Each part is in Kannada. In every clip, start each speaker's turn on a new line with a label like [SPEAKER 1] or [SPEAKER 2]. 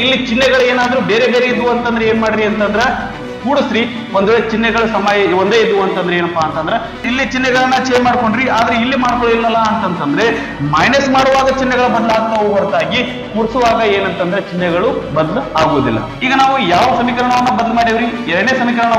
[SPEAKER 1] ಇಲ್ಲಿ ಚಿಹ್ನೆಗಳು ಏನಾದ್ರೂ ಬೇರೆ ಬೇರೆ ಇದ್ವು ಅಂತಂದ್ರೆ ಏನ್ ಮಾಡ್ರಿ ಅಂತಂದ್ರ ಕೂಡಿಸ್ರಿ. ಒಂದ್ ವೇಳೆ ಚಿಹ್ನೆಗಳ ಸಮಯ ಒಂದೇ ಇದ್ವು ಅಂತಂದ್ರೆ ಏನಪ್ಪಾ ಅಂತಂದ್ರೆ ಇಲ್ಲಿ ಚಿಹ್ನೆಗಳನ್ನ ಚೇಂಜ್ ಮಾಡ್ಕೊಂಡ್ರಿ, ಆದ್ರೆ ಇಲ್ಲಿ ಮಾಡ್ಕೊಳ್ಳಿಲ್ಲಲ್ಲ ಅಂತಂತಂದ್ರೆ ಮೈನಸ್ ಮಾಡುವಾಗ ಚಿಹ್ನೆಗಳು ಬದಲಾಗ್ತಾವು ಹೊರತಾಗಿ ಕೂಡಿಸುವಾಗ ಏನಂತಂದ್ರೆ ಚಿಹ್ನೆಗಳು ಬದಲು ಆಗುವುದಿಲ್ಲ. ಈಗ ನಾವು ಯಾವ ಸಮೀಕರಣವನ್ನ ಬದಲು ಮಾಡಿವ್ರಿ, ಎರಡನೇ ಸಮೀಕರಣ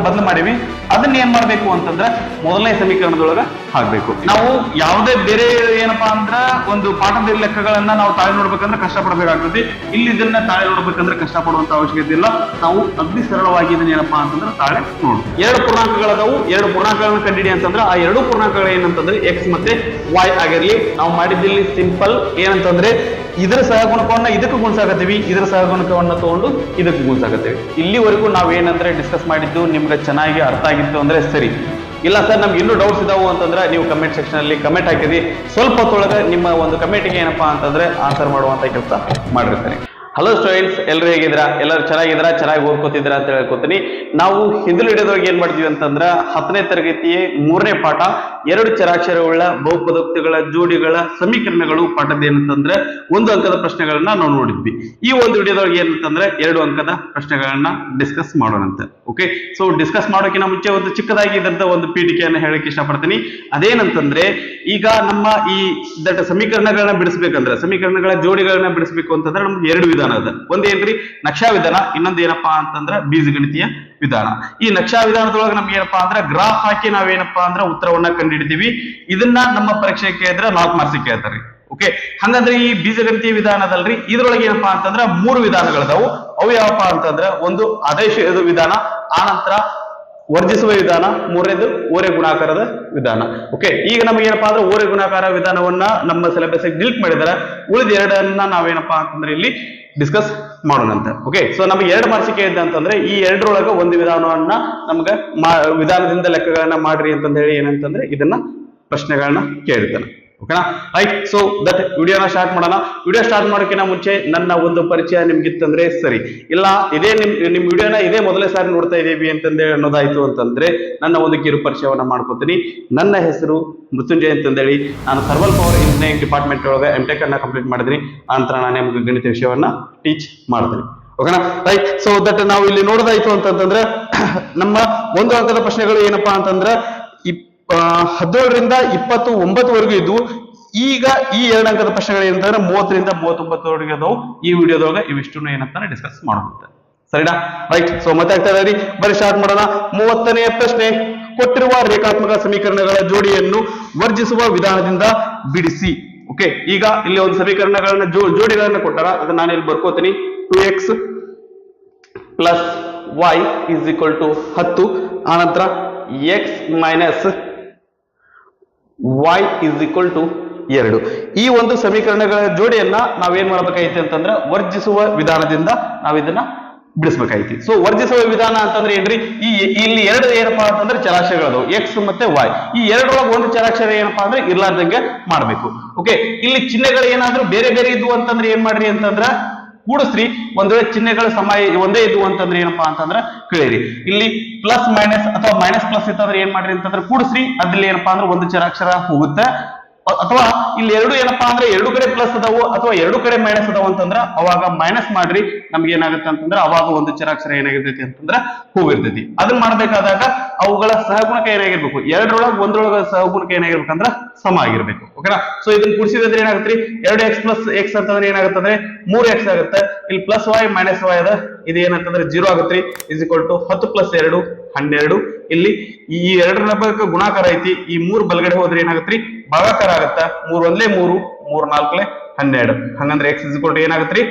[SPEAKER 1] ಬದಲು ಮಾಡಿವಿ. ಅದನ್ನ ಏನ್ ಮಾಡ್ಬೇಕು ಅಂತಂದ್ರೆ ಮೊದಲನೇ ಸಮೀಕರಣದೊಳಗ ಹಾಕ್ಬೇಕು. ನಾವು ಯಾವುದೇ ಬೇರೆ ಏನಪ್ಪಾ ಅಂದ್ರ ಒಂದು ಪಾಠದ ಲೆಕ್ಕಗಳನ್ನ ನಾವು ತಾಳೆ ನೋಡ್ಬೇಕಂದ್ರೆ ಕಷ್ಟ ಪಡ್ಬೇಕಾಗ್ತದೆ. ಇಲ್ಲಿ ಇದನ್ನ ತಾಳೆ ನೋಡ್ಬೇಕಂದ್ರೆ ಕಷ್ಟ ಪಡುವಂತ ಅವಶ್ಯಕತೆ ಇಲ್ಲ. ನಾವು ಅಗ್ದಿ ಸರಳವಾಗಿ ಇದನ್ನ ಏನಪ್ಪಾ ಅಂತಂದ್ರೆ ತಾಳೆ ನೋಡು. ಎರಡು ಪೂರ್ಣಾಂಕಗಳದಾವು, ಎರಡು ಪೂರ್ಣಾಂಕಗಳನ್ನ ಕಂಡಿಡಿ ಅಂತಂದ್ರೆ ಆ ಎರಡು ಪೂರ್ಣಾಂಕಗಳು ಏನಂತಂದ್ರೆ ಎಕ್ಸ್ ಮತ್ತೆ ವೈ ಆಗಿರ್ಲಿ. ನಾವು ಮಾಡಿದ್ದಿಲ್ಲಿ ಸಿಂಪಲ್ ಏನಂತಂದ್ರೆ ಇದರ ಸಹಗುಣಕವನ್ನ ಇದಕ್ಕೆ ಗುಣಿಸಾಕತ್ತೀವಿ, ಇದರ ಸಹಗುಣಕವನ್ನ ತಗೊಂಡು ಇದಕ್ಕೆ ಗುಣಿಸಾಕತ್ತೀವಿ. ಇಲ್ಲಿವರೆಗೂ ನಾವ್ ಏನಂದ್ರೆ ಡಿಸ್ಕಸ್ ಮಾಡಿದ್ದು ನಿಮ್ಗೆ ಚೆನ್ನಾಗಿ ಅರ್ಥ ಆಗಿತ್ತು ಅಂದ್ರೆ ಸರಿ. ಇಲ್ಲ ಸರ್ ನಮ್ಗೆ ಇನ್ನೂ ಡೌಟ್ಸ್ ಇದಾವು ಅಂತಂದ್ರೆ ನೀವು ಕಮೆಂಟ್ ಸೆಕ್ಷನ್ ಅಲ್ಲಿ ಕಮೆಂಟ್ ಹಾಕಿದಿ. ಸ್ವಲ್ಪ ಹೊತ್ತೊಳಗೆ ನಿಮ್ಮ ಒಂದು ಕಮೆಂಟ್ಗೆ ಏನಪ್ಪಾ ಅಂತಂದ್ರೆ ಆನ್ಸರ್ ಮಾಡುವಂತ ಕೆಲಸ ಮಾಡಿರ್ತಾರೆ. ಹಲೋ ಸ್ಟೂಡೆಂಟ್ಸ್, ಎಲ್ಲರೂ ಹೇಗಿದ್ದೀರಾ? ಎಲ್ಲರೂ ಚೆನ್ನಾಗಿದ್ದೀರಾ? ಚೆನ್ನಾಗಿ ಓದ್ಕೋತಿದ್ದೀರಾ ಅಂತ ಹೇಳ್ಕೊತೀನಿ. ನಾವು ಹಿಂದಿನ ವಿಡಿಯೋದಾಗ ಏನ್ ಮಾಡ್ತೀವಿ ಅಂತಂದ್ರ 10ನೇ ತರಗತಿಯ 3ನೇ ಪಾಠ ಎರಡು ಚರಾಕ್ಷರವುಳ್ಳ ಬಹುಪದೋಕ್ತಿಗಳ ಜೋಡಿಗಳ ಸಮೀಕರಣಗಳು ಪಾಠದ ಏನಂತಂದ್ರೆ 1 ಅಂಕದ ಪ್ರಶ್ನೆಗಳನ್ನ ನಾವು ನೋಡಿದ್ವಿ. ಈ ಒಂದು ವಿಡಿಯೋದಾಗ ಏನಂತಂದ್ರೆ 2 ಅಂಕದ ಪ್ರಶ್ನೆಗಳನ್ನ ಡಿಸ್ಕಸ್ ಮಾಡೋಣಂತ. ಓಕೆ, ಸೊ ಡಿಸ್ಕಸ್ ಮಾಡೋಕ್ಕಿಂತ ಮುಂಚೆ ಒಂದು ಚಿಕ್ಕದಾಗಿ ಇದರದ ಒಂದು ಪೀಠಿಕೆಯನ್ನು ಹೇಳಕ್ ಇಷ್ಟಪಡ್ತೀನಿ. ಅದೇನಂತಂದ್ರೆ ಈಗ ನಮ್ಮ ಈ ಸಮೀಕರಣಗಳನ್ನ ಬಿಡಿಸ್ಬೇಕಂದ್ರೆ, ಸಮೀಕರಣಗಳ ಜೋಡಿಗಳನ್ನ ಬಿಡಿಸ್ಬೇಕು ಅಂತಂದ್ರೆ ನಮ್ಗೆ 2 ವಿಧಾನ ಅದ. ಒಂದೇನ್ರಿ ನಕ್ಷಾ ವಿಧಾನ, ಇನ್ನೊಂದು ಏನಪ್ಪಾ ಅಂತಂದ್ರ ಬೀಜಗಣಿತೀಯ ವಿಧಾನ. ಈ ನಕ್ಷಾ ವಿಧಾನದೊಳಗೆ ನಮ್ಗೆ ಏನಪ್ಪಾ ಅಂದ್ರೆ ಗ್ರಾಫ್ ಹಾಕಿ ನಾವೇನಪ್ಪಾ ಅಂದ್ರೆ ಉತ್ತರವನ್ನ ಕಂಡುಹಿಡಿತೀವಿ. ಇದನ್ನ ನಮ್ಮ ಪರೀಕ್ಷೆ ಕೇಳಿದ್ರೆ 4 ಮಾರ್ಕ್ಸ್ ಕೇಳ್ತಾರ್ರಿ. ಓಕೆ, ಹಂಗಂದ್ರೆ ಈ ಬೀಜಗಣಿತೀಯ ವಿಧಾನದಲ್ರಿ ಇದ್ರೊಳಗೆ ಏನಪ್ಪಾ ಅಂತಂದ್ರ 3 ವಿಧಾನಗಳದಾವು. ಅವು ಯಾವಪ್ಪ ಅಂತಂದ್ರ ಒಂದು ಆದೇಶ ವಿಧಾನ, ಆನಂತರ ವರ್ಜಿಸುವ ವಿಧಾನ, ಮೂರನೇದು ಓರೆ ಗುಣಾಕಾರದ ವಿಧಾನ. ಓಕೆ, ಈಗ ನಮ್ಗೆ ಏನಪ್ಪಾ ಅಂದ್ರೆ ಓರೆ ಗುಣಾಕಾರ ವಿಧಾನವನ್ನ ನಮ್ಮ ಸಿಲೆಬಸ್ ಡಿಲೀಟ್ ಮಾಡಿದಾರೆ. ಉಳಿದ ಎರಡನ್ನ ನಾವೇನಪ್ಪಾ ಅಂತಂದ್ರೆ ಇಲ್ಲಿ ಡಿಸ್ಕಸ್ ಮಾಡೋಣಂತ. ಓಕೆ, ಸೊ ನಮ್ಗೆ 2 ಮಾರ್ಕ್ಸ್ ಕೇಳಿದ್ದ ಅಂತಂದ್ರೆ ಈ ಎರಡರೊಳಗ ಒಂದು ವಿಧಾನವನ್ನ ನಮ್ಗ ವಿಧಾನದಿಂದ ಲೆಕ್ಕಗಳನ್ನ ಮಾಡ್ರಿ ಅಂತಂದ ಹೇಳಿ ಏನಂತಂದ್ರೆ ಇದನ್ನ ಪ್ರಶ್ನೆಗಳನ್ನ ಕೇಳಿರ್ತಾನೆ. ಓಕೆನಾ, ರೈಟ್. ಸೊ ದಟ್ ವಿಡಿಯೋನ ಸ್ಟಾರ್ಟ್ ಮಾಡೋಣ. ವಿಡಿಯೋ ಸ್ಟಾರ್ಟ್ ಮಾಡೋಕ್ಕಿಂತ ಮುಂಚೆ ನನ್ನ ಒಂದು ಪರಿಚಯ ನಿಮ್ಗಿತ್ತಂದ್ರೆ ಸರಿ, ಇಲ್ಲ ಇದೇ ನಿಮ್ ವಿಡಿಯೋನ ಇದೇ ಮೊದಲೇ ಸಾರಿ ನೋಡ್ತಾ ಇದೀವಿ ಅಂತಂದೇಳಿ ಅನ್ನೋದಾಯ್ತು ಅಂತಂದ್ರೆ ನನ್ನ ಒಂದು ಕಿರು ಪರಿಚಯವನ್ನ ಮಾಡ್ಕೋತೀನಿ. ನನ್ನ ಹೆಸರು ಮೃತ್ಯುಂಜಯ ಅಂತಂದೇಳಿ, ನಾನು ಥರ್ಮಲ್ ಪವರ್ ಇಂಜಿನಿಯರಿಂಗ್ ಡಿಪಾರ್ಟ್ಮೆಂಟ್ ಒಳಗೆ MTech ಅನ್ನ ಕಂಪ್ಲೀಟ್ ಮಾಡಿದ್ರಿ. ನಂತರ ನಾನು ನಿಮ್ಗೆ ಗಣಿತ ವಿಷಯವನ್ನ ಟೀಚ್ ಮಾಡ್ತೀನಿ. ಓಕೆನಾ, ರೈಟ್. ಸೊ ದಟ್ ನಾವು ಇಲ್ಲಿ ನೋಡೋದಾಯ್ತು ಅಂತಂದ್ರೆ ನಮ್ಮ 1 ಅಂಕದ ಪ್ರಶ್ನೆಗಳು ಏನಪ್ಪಾ ಅಂತಂದ್ರೆ 17ರಿಂದ 29ವರೆಗೂ ಇದ್ವು. ಈಗ ಈ 2 ಅಂಕದ ಪ್ರಶ್ನೆಗಳು ಏನಂತಂದ್ರೆ 30ರಿಂದ 39ವರೆಗೆ ಅದಾವು. ಈ ವಿಡಿಯೋದೊಳಗೆ ಇವಿಷ್ಟು ಏನಂತಾನೆ ಡಿಸ್ಕಸ್ ಮಾಡುತ್ತೆ. ಸರಿನಾ, ರೈಟ್. ಸೊ ಮತ್ತೆ ಆಗ್ತಾ ಇದೆ, ಬರೀ ಸ್ಟಾರ್ಟ್ ಮಾಡೋಣ. 30ನೇ ಪ್ರಶ್ನೆ, ಕೊಟ್ಟಿರುವ ರೇಖಾತ್ಮಕ ಸಮೀಕರಣಗಳ ಜೋಡಿಯನ್ನು ವರ್ಜಿಸುವ ವಿಧಾನದಿಂದ ಬಿಡಿಸಿ. ಓಕೆ, ಈಗ ಇಲ್ಲಿ ಒಂದು ಸಮೀಕರಣಗಳನ್ನ ಜೋಡಿಗಳನ್ನ ಕೊಟ್ಟಾರ, ಅದನ್ನ ನಾನು ಇಲ್ಲಿ ಬರ್ಕೋತೀನಿ. 2x + y = 10, ಆನಂತರ x - y = 2. ಈ ಒಂದು ಸಮೀಕರಣಗಳ ಜೋಡಿಯನ್ನ ನಾವೇನ್ ಮಾಡ್ಬೇಕಾಯ್ತು ಅಂತಂದ್ರೆ ವರ್ಜಿಸುವ ವಿಧಾನದಿಂದ ನಾವ್ ಇದನ್ನ ಬಿಡಿಸ್ಬೇಕಾಯ್ತಿ. ಸೊ ವರ್ಜಿಸುವ ವಿಧಾನ ಅಂತಂದ್ರೆ ಏನ್ರಿ, ಇಲ್ಲಿ 2 ಏನಪ್ಪಾ ಅಂತಂದ್ರೆ ಚರಾಕ್ಷರಗಳು x ಮತ್ತೆ y. ಈ ಎರಡರೊಳಗೆ ಒಂದು ಚರಾಕ್ಷರ ಏನಪ್ಪಾ ಅಂದ್ರೆ ಇರ್ಲಾರ್ದಂಗೆ ಮಾಡ್ಬೇಕು. ಓಕೆ, ಇಲ್ಲಿ ಚಿಹ್ನೆಗಳು ಏನಾದ್ರೂ ಬೇರೆ ಬೇರೆ ಇದ್ವು ಅಂತಂದ್ರೆ ಏನ್ ಮಾಡ್ರಿ ಅಂತಂದ್ರ ಕೂಡಿಸ್ರಿ. ಒಂದ್ ವೇಳೆ ಚಿಹ್ನೆಗಳ ಸಮಯ ಒಂದೇ ಇದ್ವು ಅಂತಂದ್ರೆ ಏನಪ್ಪಾ ಅಂತಂದ್ರೆ ಕಳೀರಿ. ಇಲ್ಲಿ ಪ್ಲಸ್ ಮೈನಸ್ ಅಥವಾ ಮೈನಸ್ ಪ್ಲಸ್ ಇತ್ತಂದ್ರೆ ಏನ್ ಮಾಡ್ರಿ ಅಂತಂದ್ರೆ ಕೂಡಿಸ್ರಿ. ಅದ್ರಲ್ಲಿ ಏನಪ್ಪಾ ಅಂದ್ರೆ ಒಂದು ಚರಾಕ್ಷರ ಹೋಗುತ್ತೆ. ಅಥವಾ ಇಲ್ಲಿ 2 ಏನಪ್ಪಾ ಅಂದ್ರೆ 2 ಕಡೆ ಪ್ಲಸ್ ಅದಾವು ಅಥವಾ 2 ಕಡೆ ಮೈನಸ್ ಅದಾವು ಅಂತಂದ್ರ ಅವಾಗ ಮೈನಸ್ ಮಾಡ್ರಿ. ನಮ್ಗೆ ಏನಾಗುತ್ತೆ ಅಂತಂದ್ರೆ ಅವಾಗ ಒಂದು ಚರಾಕ್ಷರ ಏನಾಗಿರ್ತೈತಿ ಅಂತಂದ್ರೆ ಹೋಗಿರ್ತೈತಿ. ಅದನ್ನ ಮಾಡ್ಬೇಕಾದಾಗ ಅವುಗಳ ಸಹಗುಣಕ ಏನಾಗಿರ್ಬೇಕು, ಎರಡರೊಳಗೆ ಒಂದ್ರೊಳಗ ಸಹಗುಣಕ ಏನಾಗಿರ್ಬೇಕಂದ್ರ ಸಮ ಆಗಿರ್ಬೇಕು. ಓಕೆನಾ, ಸೊ ಇದನ್ನ ಕೂಡಿಸಿದ್ರೆ ಏನಾಗುತ್ತೆ, 2x + x ಅಂತಂದ್ರೆ ಏನಾಗುತ್ತೆ ಅಂದ್ರೆ 3x ಆಗುತ್ತೆ. ಇಲ್ಲಿ ಪ್ಲಸ್ y ಮೈನಸ್ y ಅದ, ಇದು ಏನಂತಂದ್ರೆ 0 ಆಗುತ್ತೆ. = 10 + 2 12. ಇಲ್ಲಿ ಈ 2ರ ಗುಣಾಕಾರ ಐತಿ. ಈ 3 ಬಲಗಡೆ ಹೋದ್ರೆ ಏನಾಗತ್ರಿ, ಭಾಗಾಕಾರ ಆಗತ್ತ. 3 × 1 = 3, 3 × 4 = 12. ಹಂಗಂದ್ರೆ x ಏನಾಗತ್ರಿ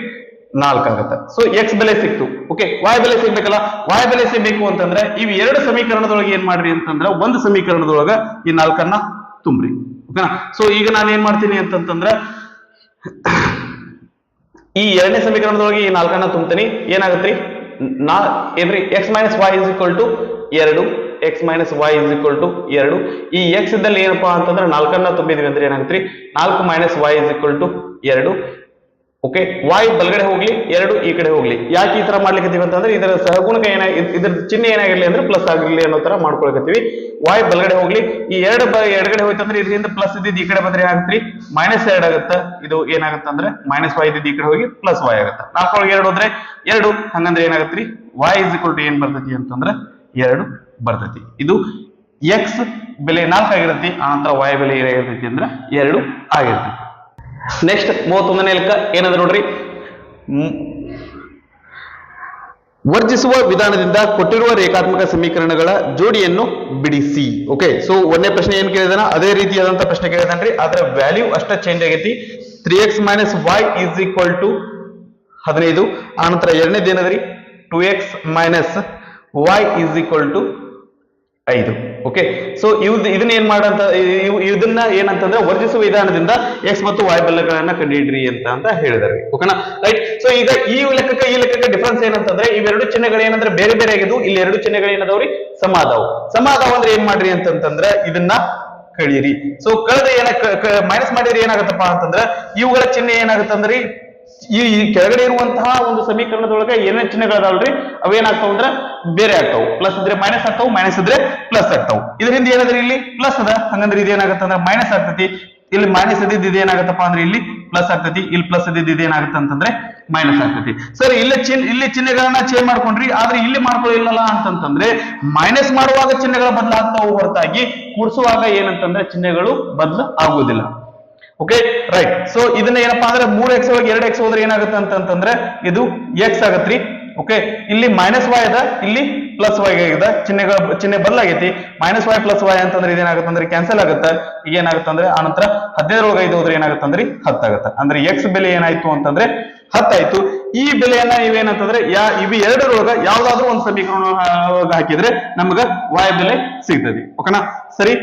[SPEAKER 1] 4 ಆಗತ್ತ. ಸೊ x ಬೆಲೆ ಸಿಕ್ತು. ಓಕೆ, y ಬೆಲೆ ಸಿಗ್ಬೇಕಲ್ಲ. y ಬೆಲೆ ಸಿಗ್ಬೇಕು ಅಂತಂದ್ರೆ ಇವ್ 2 ಸಮೀಕರಣದೊಳಗೆ ಏನ್ ಮಾಡ್ರಿ ಅಂತಂದ್ರೆ ಒಂದು ಸಮೀಕರಣದೊಳಗ ಈ 4ಅನ್ನ ತುಂಬ್ರಿ. ಓಕೆನಾ, ಸೊ ಈಗ ನಾನು ಏನ್ ಮಾಡ್ತೀನಿ ಅಂತಂದ್ರೆ ಈ 2ನೇ ಸಮೀಕರಣದೊಳಗೆ ಈ 4ಅನ್ನ ತುಂಬ್ತೀನಿ. ಏನಾಗತ್ರಿ ಏನ್ರಿ x - y = 2, x - y = 2. ಈ x ಇದ್ದಲ್ಲಿ ಏನಪ್ಪಾ ಅಂತಂದ್ರೆ 4ಅನ್ನ ತುಂಬಿದ್ವಿ ಅಂದ್ರೆ ಏನಾಗತ್ರಿ 4 - y = 2. ಓಕೆ, y ಬಲಗಡೆ ಹೋಗ್ಲಿ, 2 ಈ ಕಡೆ ಹೋಗ್ಲಿ. ಯಾಕೆ ಈ ತರ ಮಾಡ್ಲಿಕ್ಕತ್ತೀವಿ ಅಂತಂದ್ರೆ ಇದರ ಸಹಗುಣಕ ಇದ್ರ ಚಿಹ್ನೆ ಏನಾಗಿರ್ಲಿ ಅಂದ್ರೆ ಪ್ಲಸ್ ಆಗಿರ್ಲಿ ಅನ್ನೋ ತರ ಮಾಡ್ಕೊಳಕತ್ತೀವಿ. y ಬಲಗಡೆ ಹೋಗ್ಲಿ, ಈ 2 ಎಡಗಡೆ ಹೋಯ್ತಂದ್ರೆ ಇದರಿಂದ ಪ್ಲಸ್ ಇದ್ದಿದ್ದು ಈ ಕಡೆ ಬಂದ್ರೆ ಏನಾಗತ್ರಿ -2 ಆಗುತ್ತೆ. ಇದು ಏನಾಗುತ್ತೆ ಅಂದ್ರೆ -y ಇದ್ದಿದ್ದು ಈ ಕಡೆ ಹೋಗಿ +y ಆಗುತ್ತೆ. 4 2 ಹೋದ್ರೆ 2, ಹಂಗಂದ್ರೆ ಏನಾಗತ್ರಿ y ಏನ್ ಬರ್ತೈತಿ ಅಂತಂದ್ರೆ 2 ಬರ್ತೈತಿ. ಇದು x ಬೆಲೆ 4 ಆಗಿರತ್ತಿ, ಆನಂತರ y ಬೆಲೆ ಏನಾಗಿರ್ತೈತಿ ಅಂದ್ರೆ 2 ಆಗಿರ್ತೈತಿ. ನೆಕ್ಸ್ಟ್ 31ನೇ ಲೆಕ್ಕ ಏನಂದ್ರೆ ನೋಡ್ರಿ, ವರ್ಜಿಸುವ ವಿಧಾನದಿಂದ ಕೊಟ್ಟಿರುವ ರೇಖಾತ್ಮಕ ಸಮೀಕರಣಗಳ ಜೋಡಿಯನ್ನು ಬಿಡಿಸಿ. ಓಕೆ, ಸೊ ಒಂದನೇ ಪ್ರಶ್ನೆ ಏನ್ ಕೇಳಿದಾನ ಅದೇ ರೀತಿಯಾದಂತ ಪ್ರಶ್ನೆ ಕೇಳಿದಾನ್ರಿ, ಅದರ ವ್ಯಾಲ್ಯೂ ಅಷ್ಟ ಚೇಂಜ್ ಆಗೈತಿ. 3x - y = 15. ಆನಂತರ ಎರಡನೇದು ಏನದ್ರಿ 2x - y = 5. ಓಕೆ, ಸೊ ಇದನ್ನ ಏನ್ ಮಾಡಂತ ಇದನ್ನ ಏನಂತಂದ್ರೆ ವರ್ಜಿಸುವ ವಿಧಾನದಿಂದ x ಮತ್ತು y ಬೆಲೆಗಳನ್ನ ಕಂಡುಹಿಡ್ರಿ ಅಂತ ಹೇಳಿದಾರೆ. ಓಕೆನಾ, ರೈಟ್. ಸೊ ಈಗ ಈ ಲೆಕ್ಕಕ್ಕೆ ಡಿಫರೆನ್ಸ್ ಏನಂತಂದ್ರೆ ಇವೆರಡು ಚಿಹ್ನೆಗಳು ಏನಂದ್ರೆ ಬೇರೆ ಬೇರೆ ಆಗಿದ್ವು, ಇಲ್ಲಿ ಎರಡು ಚಿಹ್ನೆಗಳು ಏನದಾವ್ರಿ ಸಮ ಅದಾವ ಅಂದ್ರೆ ಏನ್ ಮಾಡ್ರಿ ಅಂತಂದ್ರೆ ಇದನ್ನ ಕಳೀರಿ. ಸೊ ಕಳೆದ ಮೈನಸ್ ಮಾಡಿದ್ರೆ ಏನಾಗತ್ತಪ್ಪ ಅಂತಂದ್ರೆ ಇವುಗಳ ಚಿಹ್ನೆ ಏನಾಗತ್ತಂದ್ರಿ ಈ ಕೆಳಗಡೆ ಇರುವಂತಹ ಒಂದು ಸಮೀಕರಣದೊಳಗೆ ಏನೇನ್ ಚಿಹ್ನೆಗಳದಾವಲ್ರಿ ಅವೇನಾಗ್ತಾವ ಅಂದ್ರೆ ಬೇರೆ ಆಗ್ತಾವ. ಪ್ಲಸ್ ಇದ್ರೆ ಮೈನಸ್ ಆಗ್ತಾವ, ಮೈನಸ್ ಇದ್ರೆ ಪ್ಲಸ್ ಆಗ್ತಾವ. ಇದರಿಂದ ಏನಾದ್ರಿ ಇಲ್ಲಿ ಪ್ಲಸ್ ಅದ, ಹಂಗಂದ್ರೆ ಇದೇನಾಗತ್ತ ಅಂದ್ರೆ ಮೈನಸ್ ಆಗ್ತತಿ. ಇಲ್ಲಿ ಮೈನಸ್ ಇದ್ದಿದ್ದು ಇದೇನಾಗತ್ತಪ್ಪ ಅಂದ್ರೆ ಇಲ್ಲಿ ಪ್ಲಸ್ ಆಗ್ತತಿ, ಇಲ್ಲಿ ಪ್ಲಸ್ ಇದ್ದಿದ್ದು ಇದೇನಾಗತ್ತ ಅಂತಂದ್ರೆ ಮೈನಸ್ ಆಗ್ತತಿ. ಸರಿ, ಇಲ್ಲಿ ಚಿಹ್ನೆಗಳನ್ನ ಚೇಂಜ್ ಮಾಡ್ಕೊಂಡ್ರಿ, ಆದ್ರೆ ಇಲ್ಲಿ ಮಾಡ್ಕೊಳ್ಳಿಲ್ಲಲ್ಲ ಅಂತಂದ್ರೆ ಮೈನಸ್ ಮಾಡುವಾಗ ಚಿಹ್ನೆಗಳ ಬದಲಾಗ್ತಾವ ಹೊರತಾಗಿ ಕೂಡಿಸುವಾಗ ಏನಂತಂದ್ರೆ ಚಿಹ್ನೆಗಳು ಬದಲು ಆಗುವುದಿಲ್ಲ. Okay, right. ಸೊ ಇದನ್ನ ಏನಪ್ಪಾ ಅಂದ್ರೆ 3x ಒಳಗೆ 2x ಹೋದ್ರೆ ಏನಾಗುತ್ತೆ ಅಂತಂದ್ರೆ ಇದು x ಆಗತ್ರಿ. ಓಕೆ, ಇಲ್ಲಿ -y ಅದ, ಇಲ್ಲಿ +y ಆಗಿದೆ, ಚಿಹ್ನೆ ಬದಲಾಗೈತಿ. -y +y ಅಂತಂದ್ರೆ ಇದೇನಾಗುತ್ತೆ ಅಂದ್ರೆ ಕ್ಯಾನ್ಸಲ್ ಆಗುತ್ತೆ. ಈಗ ಏನಾಗುತ್ತೆ ಅಂದ್ರೆ ಆನಂತರ 15 ಒಳಗೆ 5 ಹೋದ್ರೆ ಏನಾಗುತ್ತೆ ಅಂದ್ರೆ 10 ಆಗುತ್ತೆ. ಅಂದ್ರೆ x ಬೆಲೆ ಏನಾಯ್ತು ಅಂತಂದ್ರೆ 10 ಆಯ್ತು. ಈ ಬೆಲೆಯನ್ನ ಇವೇನಂತಂದ್ರೆ ಇವು ಎರಡರೊಳಗ ಯಾವ್ದಾದ್ರು ಒಂದು ಸಮೀಕರಣ ಹಾಕಿದ್ರೆ ನಮ್ಗ y ಬೆಲೆ ಸಿಗ್ತದೆ. ಓಕೆನಾ, ಸರಿ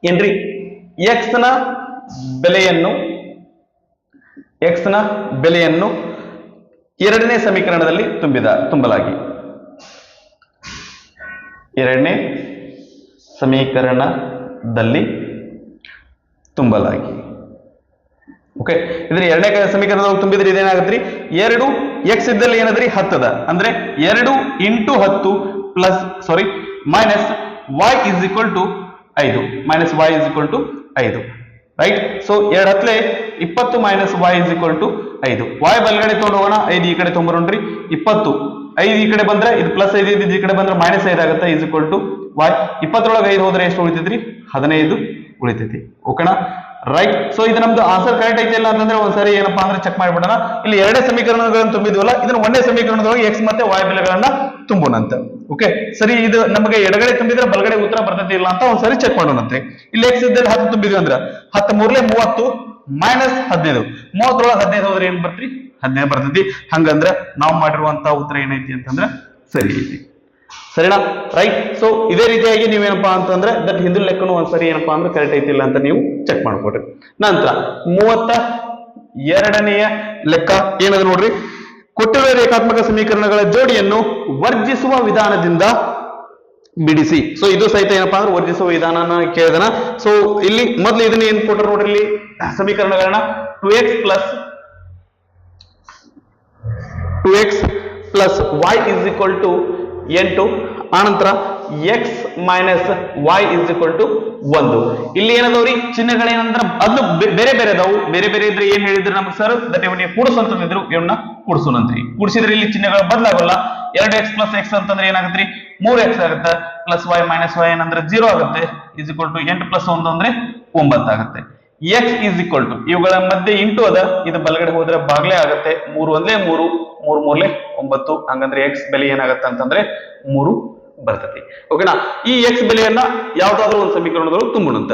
[SPEAKER 1] ಏನ್ರಿ, x ನ ಬೆಲೆಯನ್ನು ಎರಡನೇ ಸಮೀಕರಣದಲ್ಲಿ ತುಂಬಲಾಗಿ ಎರಡನೇ ಸಮೀಕರಣದಲ್ಲಿ ತುಂಬಲಾಗಿ. ಓಕೆ, ಇದ್ರ ಎರಡನೇ ಸಮೀಕರಣದಲ್ಲಿ ತುಂಬಿದ್ರೆ ಇದೇನಾಗತ್ರಿ 2x ಇದ್ದಲ್ಲಿ ಏನದ್ರಿ 10 ಅದ, ಅಂದ್ರೆ 2 × 10 plus minus y = 5. Right. So 2 ಹತ್ಲೆ 20 minus y = 5. y ಬಲಗಡೆ ತಗೊಂಡು ಹೋಗೋಣ, 5 ಈ ಕಡೆ ತೊಗೊಂಬರೋಣ್ರಿ. 20 5 ಈ ಕಡೆ ಬಂದ್ರೆ ಇದು +5 ಇದ್ದಿದ್ದು ಈ ಕಡೆ ಬಂದ್ರೆ -5 ಆಗುತ್ತೆ. y 20 ಒಳಗೆ 5 ಹೋದ್ರೆ ಎಷ್ಟು ಉಳಿತೈತ್ರಿ 15 ಉಳಿತೈತಿ. ಓಕೆನಾ, ರೈಟ್. ಸೊ ಇದು ನಮ್ದು ಆನ್ಸರ್ ಕರೆಕ್ಟ್ ಐತಿ ಇಲ್ಲ ಅಂತಂದ್ರೆ ಒಂದ್ಸರಿ ಏನಪ್ಪಾ ಅಂದ್ರೆ ಚೆಕ್ ಮಾಡ್ಬಿಡೋಣ. ಇಲ್ಲಿ ಎರಡೇ ಸಮೀಕರಣಗಳನ್ನು ತುಂಬಿದ್ವಲ್ಲ, ಇದನ್ನ ಒಂದೇ ಸಮೀಕರಣದೊಳಗೆ x ಮತ್ತೆ y ಬೆಲೆಗಳನ್ನ ತುಂಬೋಣಂತ. ಓಕೆ, ಸರಿ. ಇದು ನಮಗೆ ಎಡಗಡೆ ತುಂಬಿದ್ರೆ ಬಲಗಡೆ ಉತ್ತರ ಬರ್ತೈತಿ ಇಲ್ಲ ಅಂತ ಒಂದ್ಸರಿ ಚೆಕ್ ಮಾಡೋಣಂತೆ. ಇಲ್ಲಿ x ಇದ್ದಲ್ಲಿ 10 ತುಂಬಿದ್ವಿ ಅಂದ್ರೆ 10 3 30 ಮೈನಸ್ 15. 30 ಒಳಗೆ 15 ಹೋದ್ರೆ ಏನ್ ಬರ್ತ್ರಿ 15 ಬರ್ತೈತಿ. ಹಂಗಂದ್ರ ನಾವು ಮಾಡಿರುವಂತ ಉತ್ತರ ಏನೈತಿ ಅಂತಂದ್ರೆ ಸರಿ ಐತಿ. ಸರಿನಾ, ರೈಟ್. ಸೊ ಇದೇ ರೀತಿಯಾಗಿ ನೀವೇನಪ್ಪಾ ಅಂತಂದ್ರೆ ದಟ್ ಹಿಂದಿನ ಲೆಕ್ಕನು ಒಂದ್ಸರಿ ಏನಪ್ಪಾ ಅಂದ್ರೆ ಕರೆಕ್ಟ್ ಐತಿಲ್ಲ ಅಂತ ನೀವು ಚೆಕ್ ಮಾಡ್ಕೊಡ್ರಿ. ನಂತರ 32ನೆಯ ಲೆಕ್ಕ ಏನದ ನೋಡ್ರಿ, ಕೊಟ್ಟಿರುವ ರೇಖಾತ್ಮಕ ಸಮೀಕರಣಗಳ ಜೋಡಿಯನ್ನು ವರ್ಜಿಸುವ ವಿಧಾನದಿಂದ ಬಿಡಿಸಿ. ಸೊ ಇದು ಸಹಿತ ಏನಪ್ಪಾ ಅಂದ್ರೆ ವರ್ಜಿಸುವ ವಿಧಾನ ಕೇಳಿದನ. ಸೊ ಇಲ್ಲಿ ಮೊದಲು ಇದನ್ನ ಏನ್ ಕೊಟ್ಟರು ನೋಡ್ರಿ, ಇಲ್ಲಿ ಸಮೀಕರಣಗಳನ್ನ 2x + y = 8. ಆನಂತರ x - y = 1. ಇಲ್ಲಿ ಏನದವ್ರಿ ಚಿಹ್ನೆಗಳೇನಂದ್ರ ಅದು ಬೇರೆ ಬೇರೆ ಅದಾವು. ಬೇರೆ ಬೇರೆ ಇದ್ರೆ ಏನ್ ಹೇಳಿದ್ರು ನಮ್ಗೆ ಸರ್ ದಟ್ ಇವನ್ನ ಕೂಡಿಸು ಅಂತಂದಿದ್ರು, ಇವನ್ನ ಕೂಡಿಸೋಣಂತ್ರಿ. ಕೂಡಿಸಿದ್ರೆ ಇಲ್ಲಿ ಚಿಹ್ನೆಗಳು ಬದಲಾಗಲ್ಲ. 2x + x ಅಂತಂದ್ರೆ ಏನಾಗುತ್ತೆ 3x ಆಗುತ್ತೆ. +y - y ಏನಂದ್ರೆ 0 ಆಗುತ್ತೆ. = 8 + 1 ಅಂದ್ರೆ 9 ಆಗುತ್ತೆ. x ಇವುಗಳ ಮಧ್ಯೆ ಇಂಟು ಅದ, ಇದು ಬಲಗಡೆ ಹೋದ್ರೆ ಬಾಗ್ಲೆ ಆಗುತ್ತೆ. 3 × 1 3, 3 × 3 9. ಹಂಗಂದ್ರೆ x ಬೆಲೆ ಏನಾಗತ್ತೆ ಅಂತಂದ್ರೆ 3 ಬರ್ತೈತಿ. ಓಕೆನಾ, ಈ x ಬೆಲೆಯನ್ನ ಯಾವ್ದಾದ್ರು ಒಂದು ಸಮೀಕರಣದೊಳಗೆ ತುಂಬೋಣಂತ.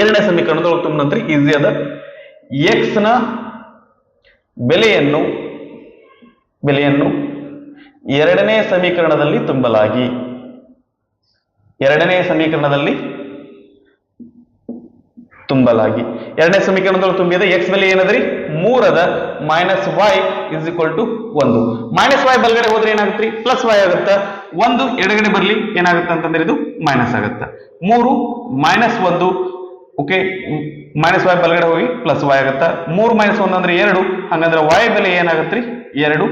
[SPEAKER 1] ಎರಡನೇ ಸಮೀಕರಣದೊಳಗೆ ತುಂಬೋಣಂತ್ರಿ, ಈಸಿ ಅದ. x ನ ಬೆಲೆಯನ್ನು ಎರಡನೇ ಸಮೀಕರಣದಲ್ಲಿ ತುಂಬಲಾಗಿ. ಎರಡನೇ ಸಮೀಕರಣದೊಳಗೆ ತುಂಬಿದ x ಬೆಲೆ ಏನದ್ರಿ 3 ಅದ. -y = 1. -y ಬಲಗಡೆ ಹೋದ್ರೆ ಏನಾಗುತ್ತೆ +y ಆಗುತ್ತೆ. 1 ಎಡಗಡೆ ಬರ್ಲಿ ಏನಾಗುತ್ತೆ ಅಂತಂದ್ರೆ ಇದು ಮೈನಸ್ ಆಗುತ್ತೆ. 3 - 1 ಓಕೆ, -y ಬಲಗಡೆ ಹೋಗಿ +y ಆಗತ್ತ. 3 - 1 ಅಂದ್ರೆ 2, ಹಂಗಂದ್ರೆ y ಬೆಲೆ ಏನಾಗತ್ರಿ 2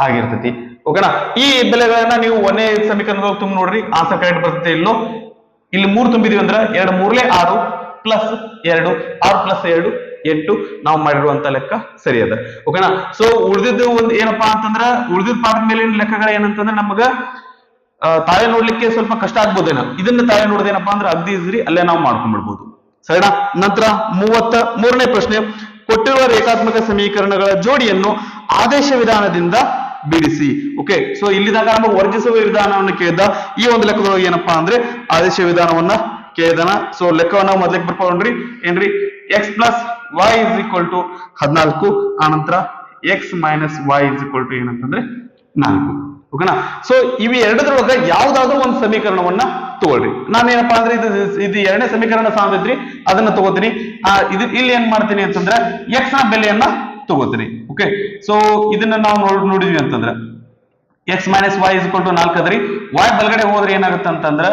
[SPEAKER 1] ಆಗಿರ್ತೈತಿ. ಓಕೆನಾ, ಈ ಬೆಲೆಗಳನ್ನ ನೀವು ಒಂದೇ ಸಮೀಕರಣದೊಳಗೆ ತುಂಬ ನೋಡ್ರಿ, ಆನ್ಸರ್ ಕರೆಕ್ಟ್ ಬರ್ತೈತೆ. ಇಲ್ಲೋ ಇಲ್ಲಿ 3 ತುಂಬಿದೀವಿ ಅಂದ್ರೆ 2 3 6 +2 6 + 2 8 ನಾವು ಮಾಡಿರುವಂತ ಲೆಕ್ಕ ಸರಿ ಅದ. ಓಕೆನಾ, ಸೊ ಉಳಿದಿದ್ದು ಒಂದು ಏನಪ್ಪಾ ಅಂತಂದ್ರ ಉಳಿದಿದ್ದ ಪಾಠದ ಮೇಲಿನ ಲೆಕ್ಕಗಳು ಏನಂತಂದ್ರೆ ನಮಗ ತಾಳೆ ನೋಡ್ಲಿಕ್ಕೆ ಸ್ವಲ್ಪ ಕಷ್ಟ ಆಗ್ಬೋದೇನೋ. ಇದನ್ನ ತಾಳೆ ನೋಡೋದೇನಪ್ಪಾ ಅಂದ್ರೆ ಅಗ್ದಿ ಈಸಿ, ಅಲ್ಲೇ ನಾವು ಮಾಡ್ಕೊಂಡ್ಬಿಡ್ಬೋದು. ಸರಿನಾ. ನಂತರ 33ನೇ ಪ್ರಶ್ನೆ, ಕೊಟ್ಟಿರುವ ರೇಖಾತ್ಮಕ ಸಮೀಕರಣಗಳ ಜೋಡಿಯನ್ನು ಆದೇಶ ವಿಧಾನದಿಂದ ಬಿಡಿಸಿ. ಓಕೆ, ಸೊ ಇಲ್ಲಿದಾಗ ನಮಗೆ ವರ್ಜಿಸುವ ವಿಧಾನವನ್ನು ಕೇಳಿದ. ಈ ಒಂದು ಲೆಕ್ಕದೊಳಗೆ ಏನಪ್ಪಾ ಅಂದ್ರೆ ಆದೇಶ ವಿಧಾನವನ್ನ ಕೇಳಿದಾನ. ಸೊ ಲೆಕ್ಕವನ್ನ ಮೊದಲಿಗೆ ಬರ್ಕೊಂಡ್ರಿ ಏನ್ರಿ, x + y = 14, ಆನಂತರ x - y = ಏನಂತಂದ್ರೆ 4. ಓಕೆನಾ, ಸೊ ಇವು ಎರಡರೊಳಗ ಯಾವ್ದಾದ್ರು ಒಂದು ಸಮೀಕರಣವನ್ನ ತಗೊಳ್ರಿ. ನಾನೇನಪ್ಪಾ ಅಂದ್ರೆ ಇದು ಎರಡನೇ ಸಮೀಕರಣ ಸಾಂದ್ರತ್ರಿ, ಅದನ್ನ ತಗೋತೀನಿ. ಇದು ಇಲ್ಲಿ ಏನ್ ಮಾಡ್ತೀನಿ ಅಂತಂದ್ರೆ x ನ ಬೆಲೆಯನ್ನ ತಗೋತೀನಿ. ಓಕೆ, ಸೊ ಇದನ್ನ ನಾವು ನೋಡಿದ್ವಿ ಅಂತಂದ್ರೆ x - y = 4 ಅದ್ರಿ. y ಬಲಗಡೆ ಹೋದ್ರೆ ಏನಾಗುತ್ತೆ ಅಂತಂದ್ರೆ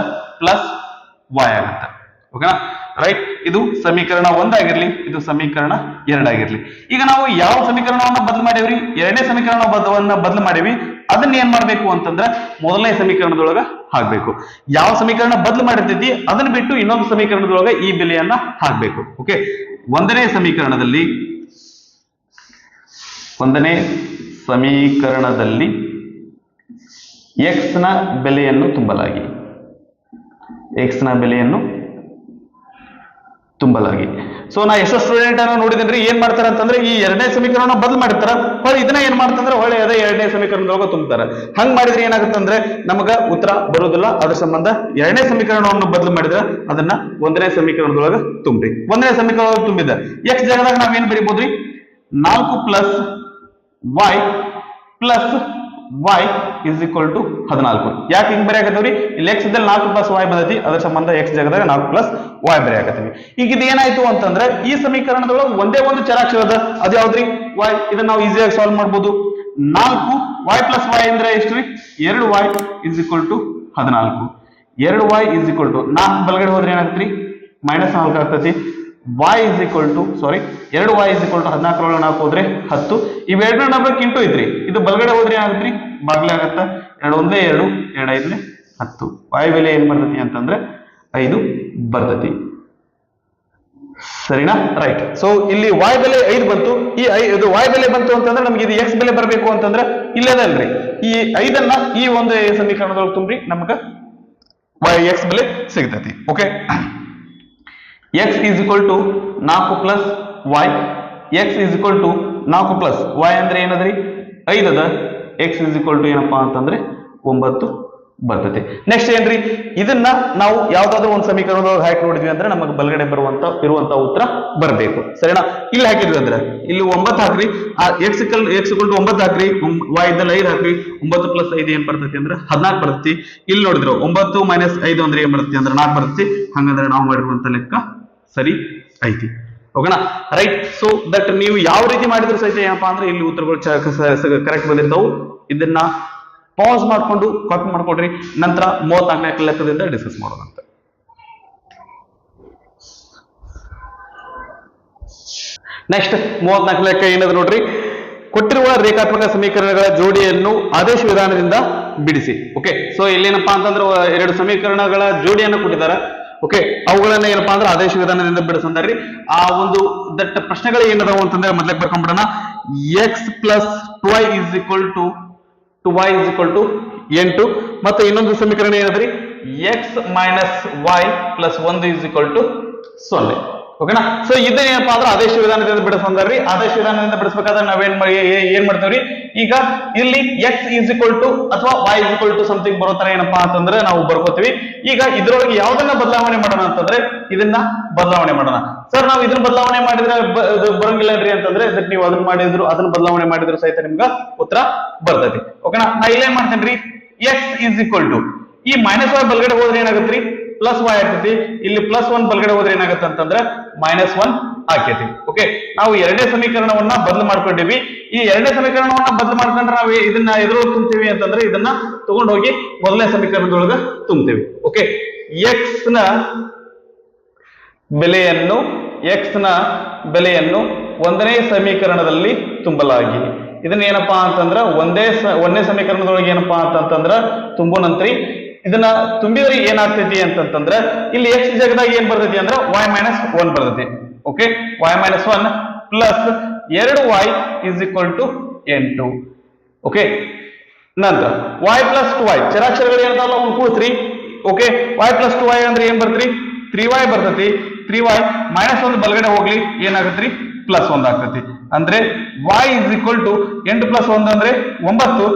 [SPEAKER 1] +y ಆಗುತ್ತೆ. ಓಕೆನಾ, ರೈಟ್. ಇದು ಸಮೀಕರಣ 1 ಆಗಿರ್ಲಿ, ಇದು ಸಮೀಕರಣ 2 ಆಗಿರ್ಲಿ. ಈಗ ನಾವು ಯಾವ ಸಮೀಕರಣವನ್ನ ಬದಲು ಮಾಡೇವ್ರಿ, ಎರಡನೇ ಸಮೀಕರಣವನ್ನ ಬದಲು ಮಾಡೇವಿ. ಅದನ್ನ ಏನ್ ಮಾಡ್ಬೇಕು ಅಂತಂದ್ರೆ ಮೊದಲನೇ ಸಮೀಕರಣದೊಳಗ ಹಾಕ್ಬೇಕು. ಯಾವ ಸಮೀಕರಣ ಬದಲು ಮಾಡಿರ್ತೈತಿ ಅದನ್ನ ಬಿಟ್ಟು ಇನ್ನೊಂದು ಸಮೀಕರಣದೊಳಗ ಈ ಬೆಲೆಯನ್ನ ಹಾಕ್ಬೇಕು. ಓಕೆ, ಒಂದನೇ ಸಮೀಕರಣದಲ್ಲಿ x ನ ಬೆಲೆಯನ್ನು ತುಂಬಲಾಗಿ, ಸೊ ನಾ ಎಷ್ಟೋ ಸ್ಟೂಡೆಂಟ್ ಅನ್ನ ನೋಡಿದೇನ್ರಿ, ಏನ್ ಮಾಡ್ತಾರ ಅಂತಂದ್ರೆ ಈ ಎರಡನೇ ಸಮೀಕರಣ ಬದಲು ಮಾಡ್ತಾರ, ಹೊಳೆ ಇದನ್ನ ಏನ್ ಮಾಡ್ತಂದ್ರೆ ಹೊಳೆ ಅದೇ ಎರಡನೇ ಸಮೀಕರಣದೊಳಗ ತುಂಬ್ತಾರ. ಹಂಗ್ ಮಾಡಿದ್ರೆ ಏನಾಗುತ್ತಂದ್ರೆ ನಮಗ ಉತ್ತರ ಬರೋದಿಲ್ಲ. ಅದ್ರ ಸಂಬಂಧ ಎರಡನೇ ಸಮೀಕರಣವನ್ನು ಬದಲು ಮಾಡಿದ್ರೆ ಅದನ್ನ ಒಂದನೇ ಸಮೀಕರಣದೊಳಗ ತುಂಬ್ರಿ. ಒಂದನೇ ಸಮೀಕರಣ ತುಂಬಿದ x ಜಾಗದಾಗ ನಾವೇನ್ ಬರೀಬಹುದ್ರಿ, 4 + y = 14. ಯಾಕೆ ಹಿಂಗ್ ಬರೆಯಾಕತ್ತೀವ್ರಿ, ಇಲ್ಲಿ x ಇದ್ದಲ್ಲಿ 4 + y ಬಂದೈತಿ, ಅದರ ಸಂಬಂಧ x ಜಾಗದಾಗ 4 + y ಬರೆಯಾಕತ್ತೀವಿ. ಈಗ ಇದು ಏನಾಯ್ತು ಅಂತಂದ್ರೆ ಈ ಸಮೀಕರಣದೊಳಗೆ ಒಂದೇ ಒಂದು ಚರಾಕ್ಷರ ಅದ, ಅದು ಯಾವ್ದ್ರಿ y. ಇದನ್ನ ನಾವು ಈಸಿಯಾಗಿ ಸಾಲ್ವ್ ಮಾಡ್ಬೋದು. 4y + y ಅಂದ್ರೆ ಎಷ್ಟ್ರಿ, 2y = 14. 2y = 4 ಬಲಗಡೆ ಹೋದ್ರೆ ಏನಾಗ್ತೈತ್ರಿ -4 ಆಗ್ತೈತಿ. y ಸಾರಿ 2y = 14 ಒಳಗೆ 4 ಹೋದ್ರೆ 10. ಇವೆರಡರ ನಡುವೆ ಇಂಟು ಇದ್ರಿ, ಇದು ಬಲಗಡೆ ಹೋದ್ರೆ ಏನಾಗುತ್ತೆ ಬಾಗ್ಲೆ ಆಗತ್ತ. 2 1 2 2 5 10. y ಬೆಲೆ ಏನ್ ಬರ್ತೈತಿ ಅಂತಂದ್ರೆ 5 ಬರ್ತೈತಿ. ಸರಿನಾ, ರೈಟ್. ಸೊ ಇಲ್ಲಿ y ಬೆಲೆ 5 ಬಂತು. ಈ ಇದು y ಬೆಲೆ ಬಂತು ಅಂತಂದ್ರೆ ನಮ್ಗೆ ಇದು x ಬೆಲೆ ಬರಬೇಕು ಅಂತಂದ್ರೆ ಇಲ್ಲದಲ್ರಿ, ಈ 5ಅನ್ನ ಈ ಒಂದು ಸಮೀಕರಣದೊಳಗೆ ತುಂಬ್ರಿ, ನಮ್ಗ x ಬೆಲೆ ಸಿಗ್ತೈತಿ. Okay, x = 4 + y, x = 4 + y ಅಂದ್ರೆ ಏನದ್ರಿ 5 ಅದ. x = ಏನಪ್ಪಾ ಅಂತಂದ್ರೆ 9 ಬರ್ತೈತಿ. ನೆಕ್ಸ್ಟ್ ಏನ್ರಿ, ಇದನ್ನ ನಾವು ಯಾವ್ದಾದ್ರು ಒಂದು ಸಮೀಕರಣದೊಳಗೆ ಹಾಕಿ ನೋಡಿದ್ವಿ ಅಂದ್ರೆ ನಮಗೆ ಬಲಗಡೆ ಇರುವಂತ ಉತ್ತರ ಬರಬೇಕು. ಸರಿನಾ, ಇಲ್ಲಿ ಹಾಕಿದ್ವಿ ಅಂದ್ರೆ ಇಲ್ಲಿ 9 ಹಾಕ್ರಿ, x = 9 ಹಾಕ್ರಿ, y ಇದ್ದಲ್ಲಿ 5 ಹಾಕ್ರಿ, 9 + 5 ಏನ್ ಬರ್ತೈತಿ ಅಂದ್ರೆ 14 ಬರ್ತೈತಿ. ಇಲ್ಲಿ ನೋಡಿದ್ರು 9 - 5 ಅಂದ್ರೆ ಏನ್ ಬರ್ತೈತಿ ಅಂದ್ರೆ 4 ಬರ್ತೈತಿ. ಹಂಗಂದ್ರೆ ನಾವು ಮಾಡಿರುವಂತ ಲೆಕ್ಕ ಸರಿ ಐತಿ. ಓಕೆನಾ, ರೈಟ್. ಸೊ ದಟ್ ನೀವು ಯಾವ ರೀತಿ ಮಾಡಿದ್ರು ಸಹಿತ ಏನಪ್ಪಾ ಅಂದ್ರೆ ಇಲ್ಲಿ ಉತ್ತರಗಳು ಕರೆಕ್ಟ್ ಬಂದಿರ್ತಾವು. ಇದನ್ನ ಪಾಸ್ ಮಾಡ್ಕೊಂಡು ಕಾಪಿ ಮಾಡ್ಕೊಡ್ರಿ. ನಂತರ 34ನೇ ಲೆಕ್ಕದಿಂದ ಡಿಸ್ಕಸ್ ಮಾಡೋದಂತ. ನೆಕ್ಸ್ಟ್ 34ನೇ ಲೆಕ್ಕ ಏನದು ನೋಡ್ರಿ, ಕೊಟ್ಟಿರುವ ರೇಖಾತ್ಮಕ ಸಮೀಕರಣಗಳ ಜೋಡಿಯನ್ನು ಆದೇಶ ವಿಧಾನದಿಂದ ಬಿಡಿಸಿ. ಓಕೆ, ಸೊ ಇಲ್ಲೇನಪ್ಪಾ ಅಂತಂದ್ರೆ ಎರಡು ಸಮೀಕರಣಗಳ ಜೋಡಿಯನ್ನು ಕೊಟ್ಟಿದ್ದಾರೆ. ಓಕೆ, ಅವುಗಳನ್ನ ಏನಪ್ಪಾ ಅಂದ್ರೆ ಆದೇಶ ವಿಧಾನದಿಂದ ಬಿಡಿಸಂದ್ರಿ. ಆ ಒಂದು ದಟ್ಟ ಪ್ರಶ್ನೆಗಳು ಏನದಾವು ಅಂತಂದ್ರೆ ಮೊದಲಕ್ಕೆ ಬರ್ಕೊಂಡ್ಬಿಡೋಣ. x + 2y = 8, ಮತ್ತೆ ಇನ್ನೊಂದು ಸಮೀಕರಣ ಏನದ್ರಿ, x - y + 1 = 0. ಓಕೆನಾ, ಸೊ ಇದೇನಪ್ಪಾ ಅಂದ್ರೆ ಆದೇಶ ವಿಧಾನದಿಂದ ಬಿಡಿಸಂದ್ರಿ. ಆದೇಶ ವಿಧಾನದಿಂದ ಬಿಡಿಸಬೇಕಾದ್ರೆ ನಾವೇನ್ ಮಾಡ್ತೇವ್ರಿ, ಈಗ ಇಲ್ಲಿ x ಅಥವಾ y ಸಮಥಿಂಗ್ ಬರೋ ತರ ಏನಪ್ಪಾ ಅಂತಂದ್ರೆ ನಾವು ಬರ್ಕೋತೀವಿ. ಈಗ ಇದ್ರೊಳಗೆ ಯಾವ್ದನ್ನ ಬದಲಾವಣೆ ಮಾಡೋಣ ಅಂತಂದ್ರೆ ಇದನ್ನ ಬದಲಾವಣೆ ಮಾಡೋಣ. ಸರ್ ನಾವು ಇದನ್ನ ಬದಲಾವಣೆ ಮಾಡಿದ್ರೆ ಬರಂಗಿಲ್ಲ ಅಂತಂದ್ರೆ ನೀವು ಅದನ್ನ ಬದಲಾವಣೆ ಮಾಡಿದ್ರು ಸಹಿತ ನಿಮ್ಗ ಉತ್ತರ ಬರ್ತೈತಿ. ಓಕೆನಾ, ನಾ ಇಲ್ಲೇನ್ ಮಾಡ್ತೇನ್ರಿ, x ಈ -y ಬಲಗಡೆ ಹೋದ್ರೆ ಏನಾಗತ್ರಿ +y ಆಗ್ತೈತಿ. ಇಲ್ಲಿ +1 ಬಲಗಡೆ ಹೋದ್ರೆ ಏನಾಗುತ್ತೆ ಅಂತಂದ್ರೆ -1 ಆಗ್ತೈತಿ. ಓಕೆ, ನಾವು ಎರಡನೇ ಸಮೀಕರಣವನ್ನ ಬದಲು ಮಾಡ್ಕೊಂಡಿವಿ. ಈ ಎರಡನೇ ಸಮೀಕರಣವನ್ನ ಬದಲು ಮಾಡ್ಕೊಂಡ್ರೆ ನಾವು ಇದನ್ನ ಎದುರೊಳಗೆ ತುಂಬ್ತೀವಿ ಅಂತಂದ್ರೆ ಇದನ್ನ ತಗೊಂಡು ಹೋಗಿ ಮೊದಲನೇ ಸಮೀಕರಣದೊಳಗ ತುಂಬ್ತೀವಿ. ಓಕೆ, x ನ ಬೆಲೆಯನ್ನು x ನ ಬೆಲೆಯನ್ನು ಒಂದನೇ ಸಮೀಕರಣದಲ್ಲಿ ತುಂಬಲಾಗಿ. ಇದನ್ನ ಏನಪ್ಪಾ ಅಂತಂದ್ರ ಒಂದನೇ ಸಮೀಕರಣದೊಳಗೆ ಏನಪ್ಪಾ ಅಂತಂದ್ರ ತುಂಬೋ ನಂತರ ಇದನ್ನ ತುಂಬಿದ್ರೆ ಏನಾಗ್ತೈತಿ ಅಂತಂದ್ರ ಇಲ್ಲಿ x ಜಾಗದಾಗ ಏನ್ ಬರ್ತೈತಿ ಅಂದ್ರ y ಮೈನಸ್ 1 ಬರ್ತೈತಿ. Okay, y minus 1 plus 2y is equal to 8. Okay, ನಂತರ y ಪ್ಲಸ್ 2y ಚರಾಕ್ಷರಗಳು ಏನಂತಾವಲ್ಲ ಅವ್ನು ಕೂಡಿಸ್ರಿ. ಓಕೆ, y ಪ್ಲಸ್ 2y ಅಂದ್ರೆ ಏನ್ ಬರ್ತ್ರಿ 3y ಬರ್ತೈತಿ. 3y ಮೈನಸ್ 1 ಬಲಗಡೆ ಹೋಗ್ಲಿ ಏನಾಗತ್ರಿ ಪ್ಲಸ್ 1 ಆಗ್ತೈತಿ. ಅಂದ್ರೆ y is equal to 8 plus 1 ಅಂದ್ರೆ 9.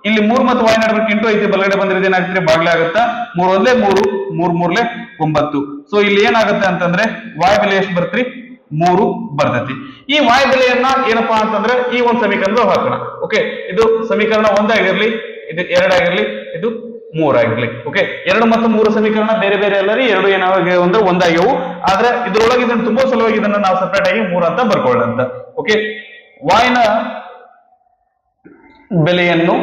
[SPEAKER 1] ಇಲ್ಲಿ 3 ಮತ್ತು y ನಡುವೆ ಇಂಟು ಐತಿ, ಬಲಗಡೆ ಬಂದ್ರೆ ಏನಾಗ್ತದೆ ಬಾಗ್ಲೆ ಆಗುತ್ತಾ 3 ಒಂದ್ಲೆ 3 3 ಮೂರ್ಲೆ 9. ಸೊ ಇಲ್ಲಿ ಏನಾಗುತ್ತೆ ಅಂತಂದ್ರೆ y ಬೆಲೆ ಎಷ್ಟು ಬರ್ತ್ರಿ 3 ಬರ್ತೈತಿ. ಈ y ಬೆಲೆಯನ್ನ ಏನಪ್ಪಾ ಅಂತಂದ್ರೆ ಈ ಒಂದು ಸಮೀಕರಣದಲ್ಲಿ ಹಾಕೋಣ. ಓಕೆ, ಇದು ಸಮೀಕರಣ 1 ಆಗಿರ್ಲಿ, ಇದು 2 ಆಗಿರ್ಲಿ, ಇದು 3 ಆಗಿರ್ಲಿ. ಓಕೆ, 2 ಮತ್ತು 3 ಸಮೀಕರಣ ಬೇರೆ ಬೇರೆ ಅಲ್ಲ ರೀ, 2 ಏನಾಗ್ಯಾವ ಅಂದ್ರೆ ಒಂದಾಗ್ಯವು. ಆದ್ರೆ ಇದ್ರೊಳಗೆ ಇದನ್ನ ತುಂಬಾ ಸಲುವಾಗಿ ಇದನ್ನ ನಾವು ಸಪರೇಟ್ ಆಗಿ 3 ಅಂತ ಬರ್ಕೊಳ್ಳೋಣ. ಓಕೆ, y ನ ಬೆಲೆಯನ್ನು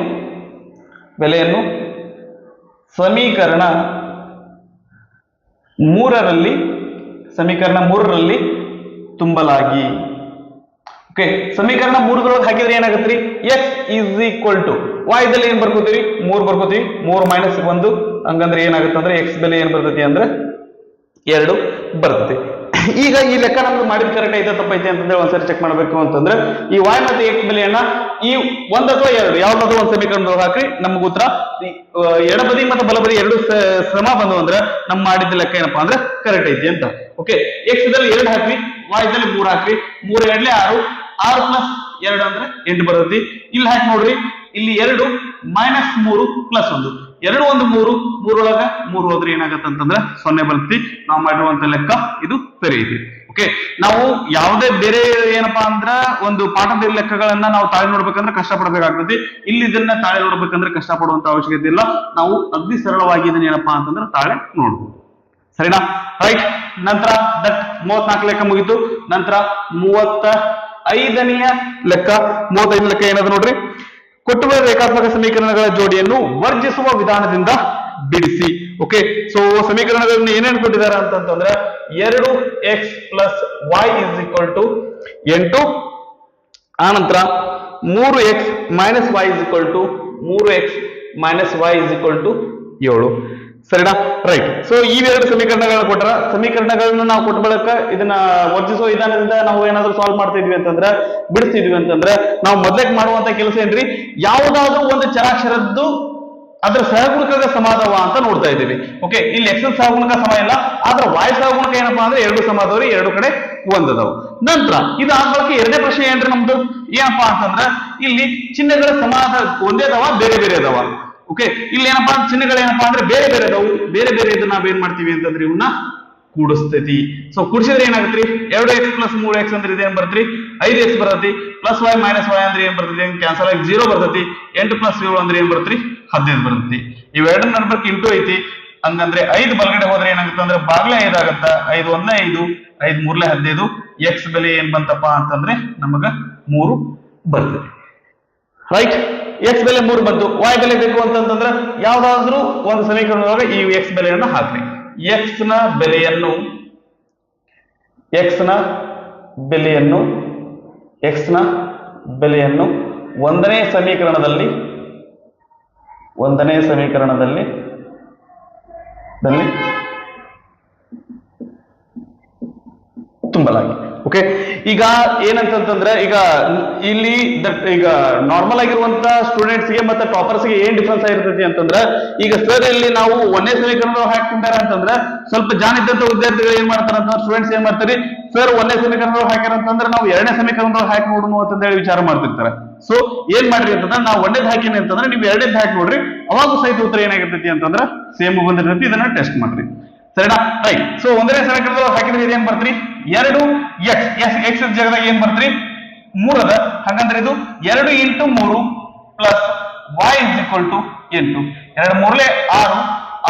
[SPEAKER 1] ಸಮೀಕರಣ 3ರಲ್ಲಿ ತುಂಬಲಾಗಿ. ಓಕೆ, ಸಮೀಕರಣ 3 ಹಾಕಿದ್ರೆ ಏನಾಗತ್ರಿ x is equal to y ದಲ್ಲಿ ಏನ್ ಬರ್ಕೋತೀವಿ 3 ಬರ್ಕೋತೀವಿ. 3 ಮೈನಸ್ 1 ಹಂಗಂದ್ರೆ ಏನಾಗುತ್ತೆ ಅಂದ್ರೆ x ಬೆಲೆ ಏನ್ ಬರ್ತೈತಿ ಅಂದ್ರೆ 2 ಬರ್ತೈತಿ. ಈಗ ಈ ಲೆಕ್ಕ ನಮ್ದು ಮಾಡಿದ ಕರೆಕ್ಟ್ ಐತೆ ತಪ್ಪೈತೆ ಅಂತಂದ್ರೆ ಒಂದ್ಸರಿ ಚೆಕ್ ಮಾಡ್ಬೇಕು ಅಂತಂದ್ರೆ ಈ y ಮತ್ತೆ x ಬೆಲೆಯನ್ನ ಈ 1 ಅಥವಾ 2 ಯಾವ್ದಾದ್ರು ಒಂದು ಸಮೀಕರಣದೊಳಗೆ ಹಾಕಿ ನಮ್ಗೆ ಉತ್ತರ ಎಡಬದಿ ಮತ್ತು ಬಲಬದಿ ಎರಡು ಸಮ ಬಂದು ಅಂದ್ರೆ ನಮ್ ಮಾಡಿದ ಲೆಕ್ಕ ಏನಪ್ಪಾ ಅಂದ್ರೆ ಕರೆಕ್ಟ್ ಐತಿ ಅಂತ. ಓಕೆ, x ದಲ್ಲಿ 2 ಹಾಕ್ರಿ, y ದಲ್ಲಿ 3 ಹಾಕ್ರಿ. 3 2 6, 6 ಪ್ಲಸ್ 2 ಅಂದ್ರೆ 8 ಬರ್ತೈತಿ. ಇಲ್ಲಿ ಹಾಕಿ ನೋಡ್ರಿ, ಇಲ್ಲಿ 2 ಮೈನಸ್ 3 ಪ್ಲಸ್ 1 2 1 3 3 ಒಳಗ 3 ಹೋದ್ರೆ ಏನಾಗತ್ತೆ ಅಂತಂದ್ರೆ 0 ಬರ್ತೈತಿ. ನಾವು ಮಾಡಿರುವಂತ ಲೆಕ್ಕ ಇದು ಸರಿ ಐತಿ. ಓಕೆ, ನಾವು ಯಾವುದೇ ಬೇರೆ ಏನಪ್ಪಾ ಅಂದ್ರ ಒಂದು ಪಾಠದ ಲೆಕ್ಕಗಳನ್ನ ನಾವು ತಾಳಿ ನೋಡ್ಬೇಕಂದ್ರೆ ಕಷ್ಟ ಪಡ್ಬೇಕಾಗ್ತೈತಿ. ಇಲ್ಲಿ ಇದನ್ನ ತಾಳೆ ನೋಡ್ಬೇಕಂದ್ರೆ ಕಷ್ಟ ಪಡುವಂತ ಅವಶ್ಯಕತೆ ಇಲ್ಲ. ನಾವು ಅಗ್ದಿ ಸರಳವಾಗಿ ಇದನ್ನ ಏನಪ್ಪಾ ಅಂತಂದ್ರೆ ತಾಳೆ ನೋಡ್ಬೋದು. ಸರಿನಾ? ರೈಟ್. ನಂತರ 34 ಲೆಕ್ಕ ಮುಗಿತು. ನಂತರ 35ನೆಯ ಲೆಕ್ಕ. 35 ಲೆಕ್ಕ ಏನದ ನೋಡ್ರಿ, ಕೊಟ್ಟಿರುವ ರೇಖಾತ್ಮಕ ಸಮೀಕರಣಗಳ ಜೋಡಿಯನ್ನು ವರ್ಜಿಸುವ ವಿಧಾನದಿಂದ ಬಿಡಿಸಿ. ಓಕೆ, ಸೊ ಸಮೀಕರಣಗಳನ್ನು ಏನೇನು ಕೊಟ್ಟಿದ್ದಾರೆ ಅಂತಂದ್ರೆ 2x plus y is equal to 8, ಆನಂತರ 3x minus y is equal to 3x minus y is equal to 7. ಸರಿನಾ? ರೈಟ್. ಸೊ ಈ ಎರಡು ಸಮೀಕರಣಗಳನ್ನ ಕೊಟ್ಟರ, ಸಮೀಕರಣಗಳನ್ನ ನಾವು ಕೊಟ್ಟ ಬಳಿಕ ಇದನ್ನ ವರ್ಜಿಸುವ ವಿಧಾನದಿಂದ ನಾವು ಏನಾದ್ರೂ ಸಾಲ್ವ್ ಮಾಡ್ತಾ ಇದ್ವಿ ಅಂತಂದ್ರೆ ಬಿಡಿಸ್ತಿದ್ವಿ ಅಂತಂದ್ರೆ ನಾವು ಮೊದಲೇ ಮಾಡುವಂತ ಕೆಲಸ ಏನ್ರಿ, ಯಾವುದಾದ್ರೂ ಒಂದು ಚರಾಕ್ಷರದ್ದು ಅದ್ರ ಸಹಗುಣಕದ ಸಮಾದವ ಅಂತ ನೋಡ್ತಾ ಇದ್ದೀವಿ. ಓಕೆ, ಇಲ್ಲಿ x ಸಹಗುಣಕ ಸಮ ಇಲ್ಲ, ಆದ್ರೆ y ಸಹಗುಣಕ ಏನಪ್ಪಾ ಅಂದ್ರೆ 2 ಸಮಾದವ್ರಿ, 2 ಕಡೆ ಒಂದದವು. ನಂತರ ಇದು ಆದ ಬಳಿಕ ಎರಡನೇ ಪ್ರಶ್ನೆ ಏನ್ರಿ ನಮ್ದು ಏನಪ್ಪಾ ಅಂತಂದ್ರ ಇಲ್ಲಿ ಚಿಹ್ನೆಗಳ ಸಮಾದ ಒಂದೇ ಅದಾವ ಬೇರೆ ಬೇರೆ ಅದಾವ. ಓಕೆ, ಇಲ್ಲಿ ಏನಪ್ಪಾ ಚಿಹ್ನೆಗಳೇನಪ್ಪಾ ಅಂದ್ರೆ ಬೇರೆ ಬೇರೆ ಅದಾವು. ಬೇರೆ ಬೇರೆ ಇದು ನಾವೇನ್ ಮಾಡ್ತೀವಿ ಅಂತಂದ್ರೆ ಇವನ್ನ ಕೂಡಿಸ್ತೈತಿ. ಸೊ ಕೂಡಿಸಿದ್ರೆ ಏನಾಗತ್ರಿ 2x ಪ್ಲಸ್ 3x ಅಂದ್ರೆ ಇದೇನ್ ಬರ್ತೈತಿ 5x ಬರ್ತೈತಿ. ಪ್ಲಸ್ y ಮೈನಸ್ y ಅಂದ್ರೆ ಏನ್ ಬರ್ತೈತಿ ಕ್ಯಾನ್ಸಲ್ ಆಗಿ 0 ಬರ್ತೈತಿ. 8 ಪ್ಲಸ್ 7 ಅಂದ್ರೆ ಏನ್ ಬರ್ತೈತಿ 15 ಬರ್ತೈತಿ. ಇವೆರಡು ನಂಬರ್ಕ್ ಇಂಟು ಐತಿ, ಹಂಗಂದ್ರೆ 5 ಬಲಗಡೆ ಹೋದ್ರೆ ಏನಾಗುತ್ತೆ ಅಂದ್ರೆ ಬಾಗ್ಲೆ 5 ಆಗತ್ತ. 5 1 5, 5 3 15. x ಬೆಲೆ ಏನ್ ಬಂತಪ್ಪ ಅಂತಂದ್ರೆ ನಮಗ 3 ಬರ್ತೈತಿ. ರೈಟ್, x ಬೆಲೆ 3 ಬಂತು. y ಬೆಲೆ ಬೇಕು ಅಂತಂದ್ರೆ ಯಾವ್ದಾದ್ರೂ ಒಂದು ಸಮೀಕರಣದೊಳಗೆ ಈ x ಬೆಲೆಯನ್ನ ಹಾಕ್ರಿ. x ನ ಬೆಲೆಯನ್ನು ಒಂದನೇ ಸಮೀಕರಣದಲ್ಲಿ ತುಂಬಲಾಗಿ. ಓಕೆ, ಈಗ ಏನಂತಂದ್ರೆ ಈಗ ಇಲ್ಲಿ ಈಗ ನಾರ್ಮಲ್ ಆಗಿರುವಂತ ಸ್ಟೂಡೆಂಟ್ಸ್ ಗೆ ಮತ್ತೆ ಟಾಪರ್ಸ್ ಗೆ ಏನ್ ಡಿಫ್ರೆನ್ಸ್ ಆಗಿರ್ತೈತಿ ಅಂತಂದ್ರೆ, ಈಗ ಸರ್ ಇಲ್ಲಿ ನಾವು ಒಂದನೇ ಸಮೀಕರಣದೊಳಗೆ ಹಾಕ್ತಿದ್ದಾರೆ ಅಂತಂದ್ರೆ ಸ್ವಲ್ಪ ಜಾಣ ಇದ್ದಂತ ವಿದ್ಯಾರ್ಥಿಗಳು ಏನ್ ಮಾಡ್ತಾರ ಅಂತಂದ್ರೆ ಸ್ಟೂಡೆಂಟ್ಸ್ ಏನ್ ಮಾಡ್ತಾರೆ, ಸರ್ ಒಂದನೇ ಸಮೀಕರಣದೊಳಗೆ ಹಾಕ್ಯಾರ ಅಂತಂದ್ರೆ ನಾವು ಎರಡನೇ ಸಮೀಕರಣದೊಳಗೆ ಹಾಕಿ ನೋಡೋಣ ಅಂತ ಹೇಳಿ ವಿಚಾರ ಮಾಡ್ತಿರ್ತಾರೆ. ಸೊ ಏನ್ ಮಾಡ್ರಿ ಅಂತಂದ್ರೆ ನಾವು ಒಂದೇದ್ ಹಾಕಿನಿ ಅಂತಂದ್ರೆ ನೀವು ಎರಡನೇದ್ ಹಾಕಿ ನೋಡ್ರಿ, ಅವಾಗ ಸಹಿತ ಉತ್ತರ ಏನಾಗಿರ್ತೈತಿ ಅಂತಂದ್ರೆ ಸೇಮ್ ಬಂದಿರ್ತೈತಿ. ಇದನ್ನ ಟೆಸ್ಟ್ ಮಾಡ್ರಿ. ಸರಿನಾ? ರೈಟ್. ಸೊ ಒಂದನೇ ಸಮೀಕರಣದೊಳಗೆ ಹಾಕಿದ್ರೆ ಇದೇನ್ ಬರ್ತ್ರಿ 2x ಜಾಗದಾಗ ಏನ್ ಬರ್ತ್ರಿ 3 ಅದ. ಹಾಗಂದ್ರೆ ಇದು 2 into 3 plus y is equal to 8. 2 3 6,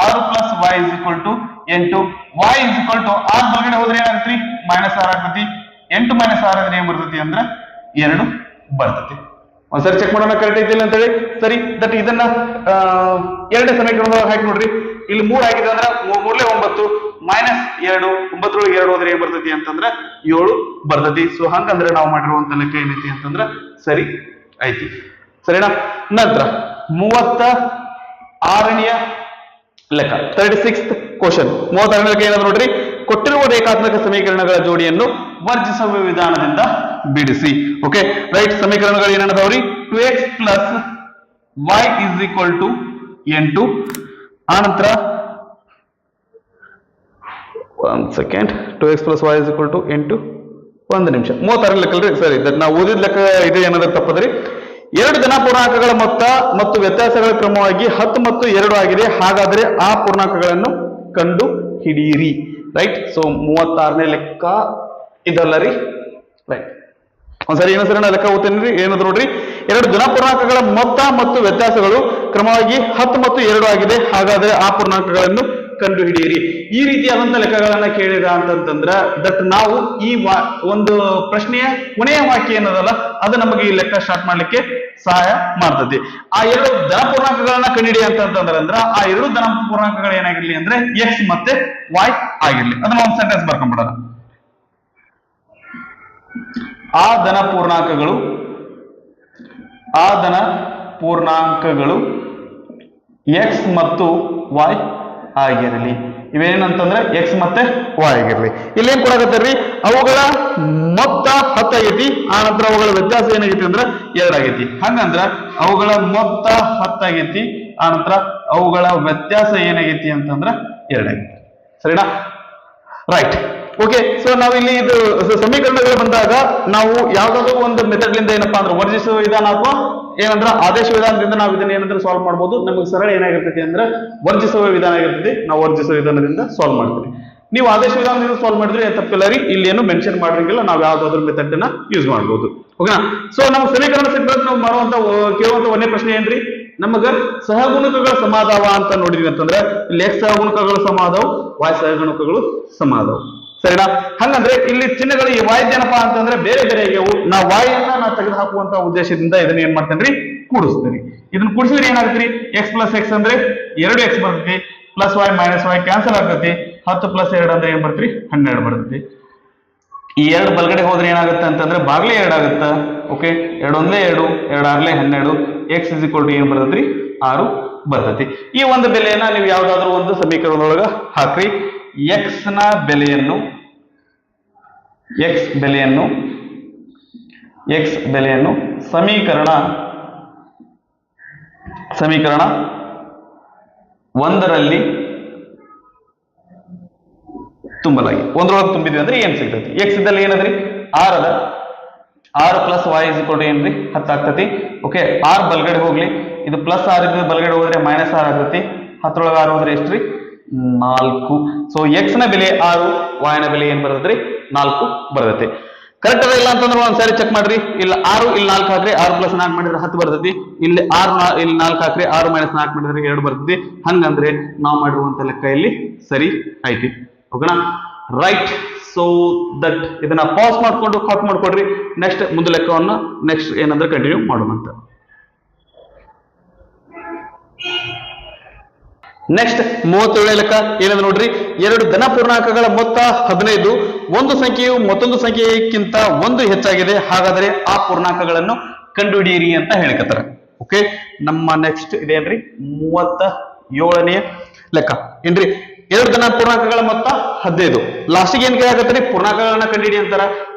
[SPEAKER 1] 6 plus y is equal to 8. y is equal to 6 ಬಲಗಡೆ ಹೋದ್ರೆ ಏನಾಗ್ತೈತಿ ಮೈನಸ್ 6 ಆಗ್ತೈತಿ. 8 ಮೈನಸ್ 6 ಅಂದ್ರೆ ಏನ್ ಬರ್ತೈತಿ ಅಂದ್ರೆ 2 ಬರ್ತೈತಿ. ಒಂದ್ಸರಿ ಚೆಕ್ ಮಾಡೋಣ ಕರೆಕ್ಟ್ ಐತಿಲ್ಲ ಅಂತ ಹೇಳಿ. ಸರಿ, ದಟ್ ಇದನ್ನ ಎರಡನೇ ಸಮೀಕರಣದೊಳಗೆ ಹಾಕಿ ನೋಡ್ರಿ. ಇಲ್ಲಿ 3 ಆಗಿದೆ ಅಂದ್ರೆ 3 3 9, -2 9 2 ಹೋದ್ರೆ ಏನ್ ಬರ್ತೈತಿ ಅಂತಂದ್ರ 7 ಬರ್ತೈತಿ. ಸೊ ಹಂಗಂದ್ರೆ ನಾವು ಮಾಡಿರುವಂತ ಲೆಕ್ಕ ಏನೈತಿ ಅಂತಂದ್ರ ಸರಿ ಐತಿ. ಸರಿನಾ? ನಂತರ 36ನೆಯ ಲೆಕ್ಕ 36th ಕ್ವಶನ್. 36ನೇ ಲೆಕ್ಕ ಏನಂದ್ರೆ ನೋಡ್ರಿ, ಕೊಟ್ಟಿರುವ ರೇಖಾತ್ಮಕ ಸಮೀಕರಣಗಳ ಜೋಡಿಯನ್ನು ವರ್ಜಿಸುವ ವಿಧಾನದಿಂದ ಬಿಡಿಸಿ. Okay right. ಸಮೀಕರಣಗಳು ಏನನ್ನದವ್ರಿ? 2x + y = n2. ಆನಂತರ 1 ಸೆಕೆಂಡ್, 2x + y = n2. ಒಂದು ನಿಮಿಷ. 36ನೇ ಲೆಕ್ಕ ಅಲ್ರಿ, ಸರಿ ನಾವು ಓದಿದ ಲೆಕ್ಕ ಇದು ಏನಾದ್ರು ತಪ್ಪದ್ರಿ. ಎರಡು ಧನ ಪೂರ್ಣಾಂಕಗಳ ಮೊತ್ತ ಮತ್ತು ವ್ಯತ್ಯಾಸಗಳ ಕ್ರಮವಾಗಿ 10 ಮತ್ತು 2 ಆಗಿದೆ. ಹಾಗಾದ್ರೆ ಆ ಪೂರ್ಣಾಂಕಗಳನ್ನು ಕಂಡು ಹಿಡಿಯಿರಿ. ರೈಟ್. ಸೊ 36ನೇ ಲೆಕ್ಕ ಇದಲ್ಲ ರೀ. ರೈಟ್. ಒಂದ್ಸರಿ ಇನ್ನೊಂದ್ಸರಿ ಲೆಕ್ಕ ಓದ್ತೇನೆ. ಏನದು ನೋಡ್ರಿ, ಎರಡು ಧನ ಪೂರ್ಣಾಂಕಗಳ ಮೊತ್ತ ಮತ್ತು ವ್ಯತ್ಯಾಸಗಳು ಕ್ರಮವಾಗಿ 10 ಮತ್ತು 2 ಆಗಿದೆ. ಹಾಗಾದ್ರೆ ಆ ಪೂರ್ಣಾಂಕಗಳನ್ನು ಕಂಡು ಹಿಡಿಯಿರಿ. ಈ ರೀತಿಯಾದಂತ ಲೆಕ್ಕಗಳನ್ನ ಕೇಳಿದ ಅಂತಂದ್ರ ದಟ್ ನಾವು ಈ ಒಂದು ಪ್ರಶ್ನೆಯ ಕೊನೆಯ ವಾಕ್ಯ ಏನದಲ್ಲ ಅದು ನಮಗೆ ಈ ಲೆಕ್ಕ ಸ್ಟಾರ್ಟ್ ಮಾಡ್ಲಿಕ್ಕೆ ಸಹಾಯ ಮಾಡ್ತದೆ. ಆ ಎರಡು ಧನ ಪೂರ್ಣಾಂಕಗಳನ್ನ ಕಂಡುಹಿಡಿ ಅಂತಂದ್ರ ಆ ಎರಡು ಧನ ಪೂರ್ಣಾಂಕಗಳು ಏನಾಗಿರ್ಲಿ ಅಂದ್ರೆ x ಮತ್ತೆ y ಆಗಿರ್ಲಿ. ಅದನ್ನ ಒಂದು ಸೆಂಟೆನ್ಸ್ ಬರ್ಕೊಂಡ್ಬಿಡೋಣ. ಆ ಧನ ಪೂರ್ಣಾಂಕಗಳು x ಮತ್ತು y ಆಗಿರಲಿ. ಇವೇನಂತಂದ್ರೆ x ಮತ್ತೆ y ಆಗಿರ್ಲಿ. ಇಲ್ಲೇನ್ ಕೊಡಾಕತ್ತಾರ್ರಿ, ಅವುಗಳ ಮೊತ್ತ 10 ಆಗೈತಿ. ಆ ನಂತರ ಅವುಗಳ ವ್ಯತ್ಯಾಸ ಏನಾಗೈತಿ ಅಂದ್ರ 2 ಆಗೈತಿ. ಹಂಗಂದ್ರ ಅವುಗಳ ಮೊತ್ತ 10 ಆಗೈತಿ, ಆ ನಂತರ ಅವುಗಳ ವ್ಯತ್ಯಾಸ ಏನಾಗೈತಿ ಅಂತಂದ್ರ 2 ಆಗೈತಿ. ಸರಿನಾ? ರೈಟ್. ಓಕೆ. ಸೊ ನಾವಿಲ್ಲಿ ಇದು ಸಮೀಕರಣಗಳು ಬಂದಾಗ ನಾವು ಯಾವ್ದಾದ್ರು ಒಂದು ಮೆಥಡ್ ಲಿಂದ ಏನಪ್ಪಾ ಅಂದ್ರೆ ವರ್ಜಿಸುವ ವಿಧಾನ ಅಥವಾ ಏನಂದ್ರ ಆದೇಶ ವಿಧಾನದಿಂದ ನಾವು ಇದನ್ನ ಏನಂದ್ರೆ ಸಾಲ್ವ್ ಮಾಡ್ಬೋದು. ನಮಗೆ ಸರಳ ಏನಾಗಿರ್ತೈತಿ ಅಂದ್ರೆ ವರ್ಜಿಸುವ ವಿಧಾನ ಆಗಿರ್ತೈತಿ. ನಾವು ವರ್ಜಿಸುವ ವಿಧಾನದಿಂದ ಸಾಲ್ವ್ ಮಾಡ್ತೀವಿ. ನೀವು ಆದೇಶ ವಿಧಾನದಿಂದ ಸಾಲ್ವ್ ಮಾಡಿದ್ರೆ ತಪ್ಪಿಲ್ಲ ರೀ. ಇಲ್ಲಿ ಏನು ಮೆನ್ಷನ್ ಮಾಡಿರಂಗಿಲ್ಲ. ನಾವು ಯಾವ್ದಾದ್ರು ಮೆಥಡ್ ಅನ್ನ ಯೂಸ್ ಮಾಡ್ಬೋದು. ಓಕೆನಾ? ಸೊ ನಾವು ಸಮೀಕರಣ ಸಿಕ್ಕಿದ್ರೆ ನಾವು ಮಾಡುವಂತ ಕೇಳುವಂತ ಒಂದೇ ಪ್ರಶ್ನೆ ಏನ್ರಿ, ನಮಗ ಸಹಗುಣಕಗಳ ಸಮಾದಾವ ಅಂತ ನೋಡಿದ್ವಿ ಅಂತಂದ್ರೆ ಇಲ್ಲಿ x ಸಹಗುಣಕಗಳು ಸಮಾದಾವು, y ಸಹಗುಣಕಗಳು ಸಮಾದಾವು. ಸರಿನಾ? ಹಂಗಂದ್ರೆ ಇಲ್ಲಿ ಚಿಹ್ನೆಗಳು ಈ y ಏನಪ್ಪಾ ಅಂತಂದ್ರೆ ಬೇರೆ ಬೇರೆ ಆಗ್ಯಾವು. ನಾವು y ಅನ್ನ ನಾ ತೆಗೆದು ಹಾಕುವಂತ ಉದ್ದೇಶದಿಂದ ಇದನ್ನ ಏನ್ ಮಾಡ್ತೇನ್ರಿ, ಕೂಡಿಸ್ತೀನಿ. ಇದನ್ನ ಕೂಡಿಸಿದ್ರೆ ಏನಾಗ್ತೈತಿ, x + x ಅಂದ್ರೆ 2x ಬರ್ತೈತಿ, +y - y ಕ್ಯಾನ್ಸಲ್ ಆಗ್ತೈತಿ. 10 + 2 ಅಂದ್ರೆ ಏನ್ ಬರ್ತೈತಿ, 12 ಬರ್ತೈತಿ. ಈ 2 ಬಲಗಡೆ ಹೋದ್ರೆ ಏನಾಗುತ್ತೆ ಅಂತಂದ್ರೆ ಬಾಗ್ಲೆ 2 ಆಗುತ್ತೆ. ಓಕೆ. 2 1 2, 2 6 12, x = ಏನ್ ಬರ್ತೈತಿ, 6 ಬರ್ತೈತಿ. ಈ ಒಂದು ಬೆಲೆಯನ್ನ ನೀವು ಯಾವ್ದಾದ್ರು ಒಂದು ಸಮೀಕರಣದೊಳಗ ಹಾಕ್ರಿ. x ಬೆಲೆಯನ್ನು ಸಮೀಕರಣ 1ರಲ್ಲಿ ತುಂಬಲಾಗಿ 1ರೊಳಗೆ ತುಂಬಿದ್ವಿ ಅಂದ್ರೆ ಏನ್ ಸಿಗ್ತೈತಿ? x ಇದ್ದಲ್ಲಿ ಏನದ್ರಿ, 6 ಅದ. 6 + y = ಏನ್ರಿ, 10 ಆಗ್ತೈತಿ. ಓಕೆ. 6 ಬಲಗಡೆ ಹೋಗ್ಲಿ. ಇದು +6 ಇದ್ರೆ ಬಲಗಡೆ ಹೋದ್ರೆ -6 ಆಗ್ತೈತಿ. 10ರೊಳಗೆ 6 ಹೋದ್ರೆ ಎಷ್ಟ್ರಿ, 4. ಸೊ x ನ ಬೆಲೆ 6, y ನ ಬೆಲೆ ಏನ್ ಬರ್ತೈತ್ರಿ, 4 ಬರ್ತೈತಿ. ಕರೆಕ್ಟ್ ಅದ ಇಲ್ಲ ಅಂತಂದ್ರೆ ಒಂದ್ಸರಿ ಚೆಕ್ ಮಾಡ್ರಿ. ಇಲ್ಲ 6 ಇಲ್ಲಿ 4 ಹಾಕ್ರಿ, 6 + 4 ಮಾಡಿದ್ರೆ 10 ಬರ್ತೈತಿ. ಇಲ್ಲಿ 6 ಇಲ್ಲಿ 4 ಹಾಕ್ರಿ, 6 - 4 ಮಾಡಿದ್ರೆ 2 ಬರ್ತೈತಿ. ಹಂಗಂದ್ರೆ ನಾವು ಮಾಡಿರುವಂತ ಲೆಕ್ಕ ಇಲ್ಲಿ ಸರಿ ಐತಿ. ಓಕೆನಾ? ರೈಟ್. ಸೊ ದಟ್ ಇದನ್ನ ಪಾಸ್ ಮಾಡ್ಕೊಂಡು ಕಾಪಿ ಮಾಡ್ಕೊಡ್ರಿ. ನೆಕ್ಸ್ಟ್ ಮುಂದೆ ಲೆಕ್ಕವನ್ನು ನೆಕ್ಸ್ಟ್ ಏನಂದ್ರೆ ಕಂಟಿನ್ಯೂ ಮಾಡೋಣಂತ. ನೆಕ್ಸ್ಟ್ 37ನೇ ಲೆಕ್ಕ ಏನಂದ್ರೆ ನೋಡ್ರಿ, ಎರಡು ಧನ ಪೂರ್ಣಾಂಕಗಳ ಮೊತ್ತ 15, ಒಂದು ಸಂಖ್ಯೆಯು ಮತ್ತೊಂದು ಸಂಖ್ಯೆಗಿಂತ 1 ಹೆಚ್ಚಾಗಿದೆ. ಹಾಗಾದರೆ ಆ ಪೂರ್ಣಾಂಕಗಳನ್ನು ಕಂಡುಹಿಡಿಯಿರಿ ಅಂತ ಹೇಳಿಕತ್ತಾರ. ಓಕೆ. ನಮ್ಮ ನೆಕ್ಸ್ಟ್ ಇದೇನ್ರಿ 37ನೇ ಲೆಕ್ಕ ಏನ್ರಿ, ಎರಡು ಧನ ಪೂರ್ಣಾಂಕಗಳ ಮೊತ್ತ 15. ಲಾಸ್ಟಿಗೆ ಏನ್ ಕೇಳಾಕತ್ತಾರೆ, ಪೂರ್ಣಾಂಕಗಳನ್ನ ಕಂಡುಹಿಡಿ ಅಂತ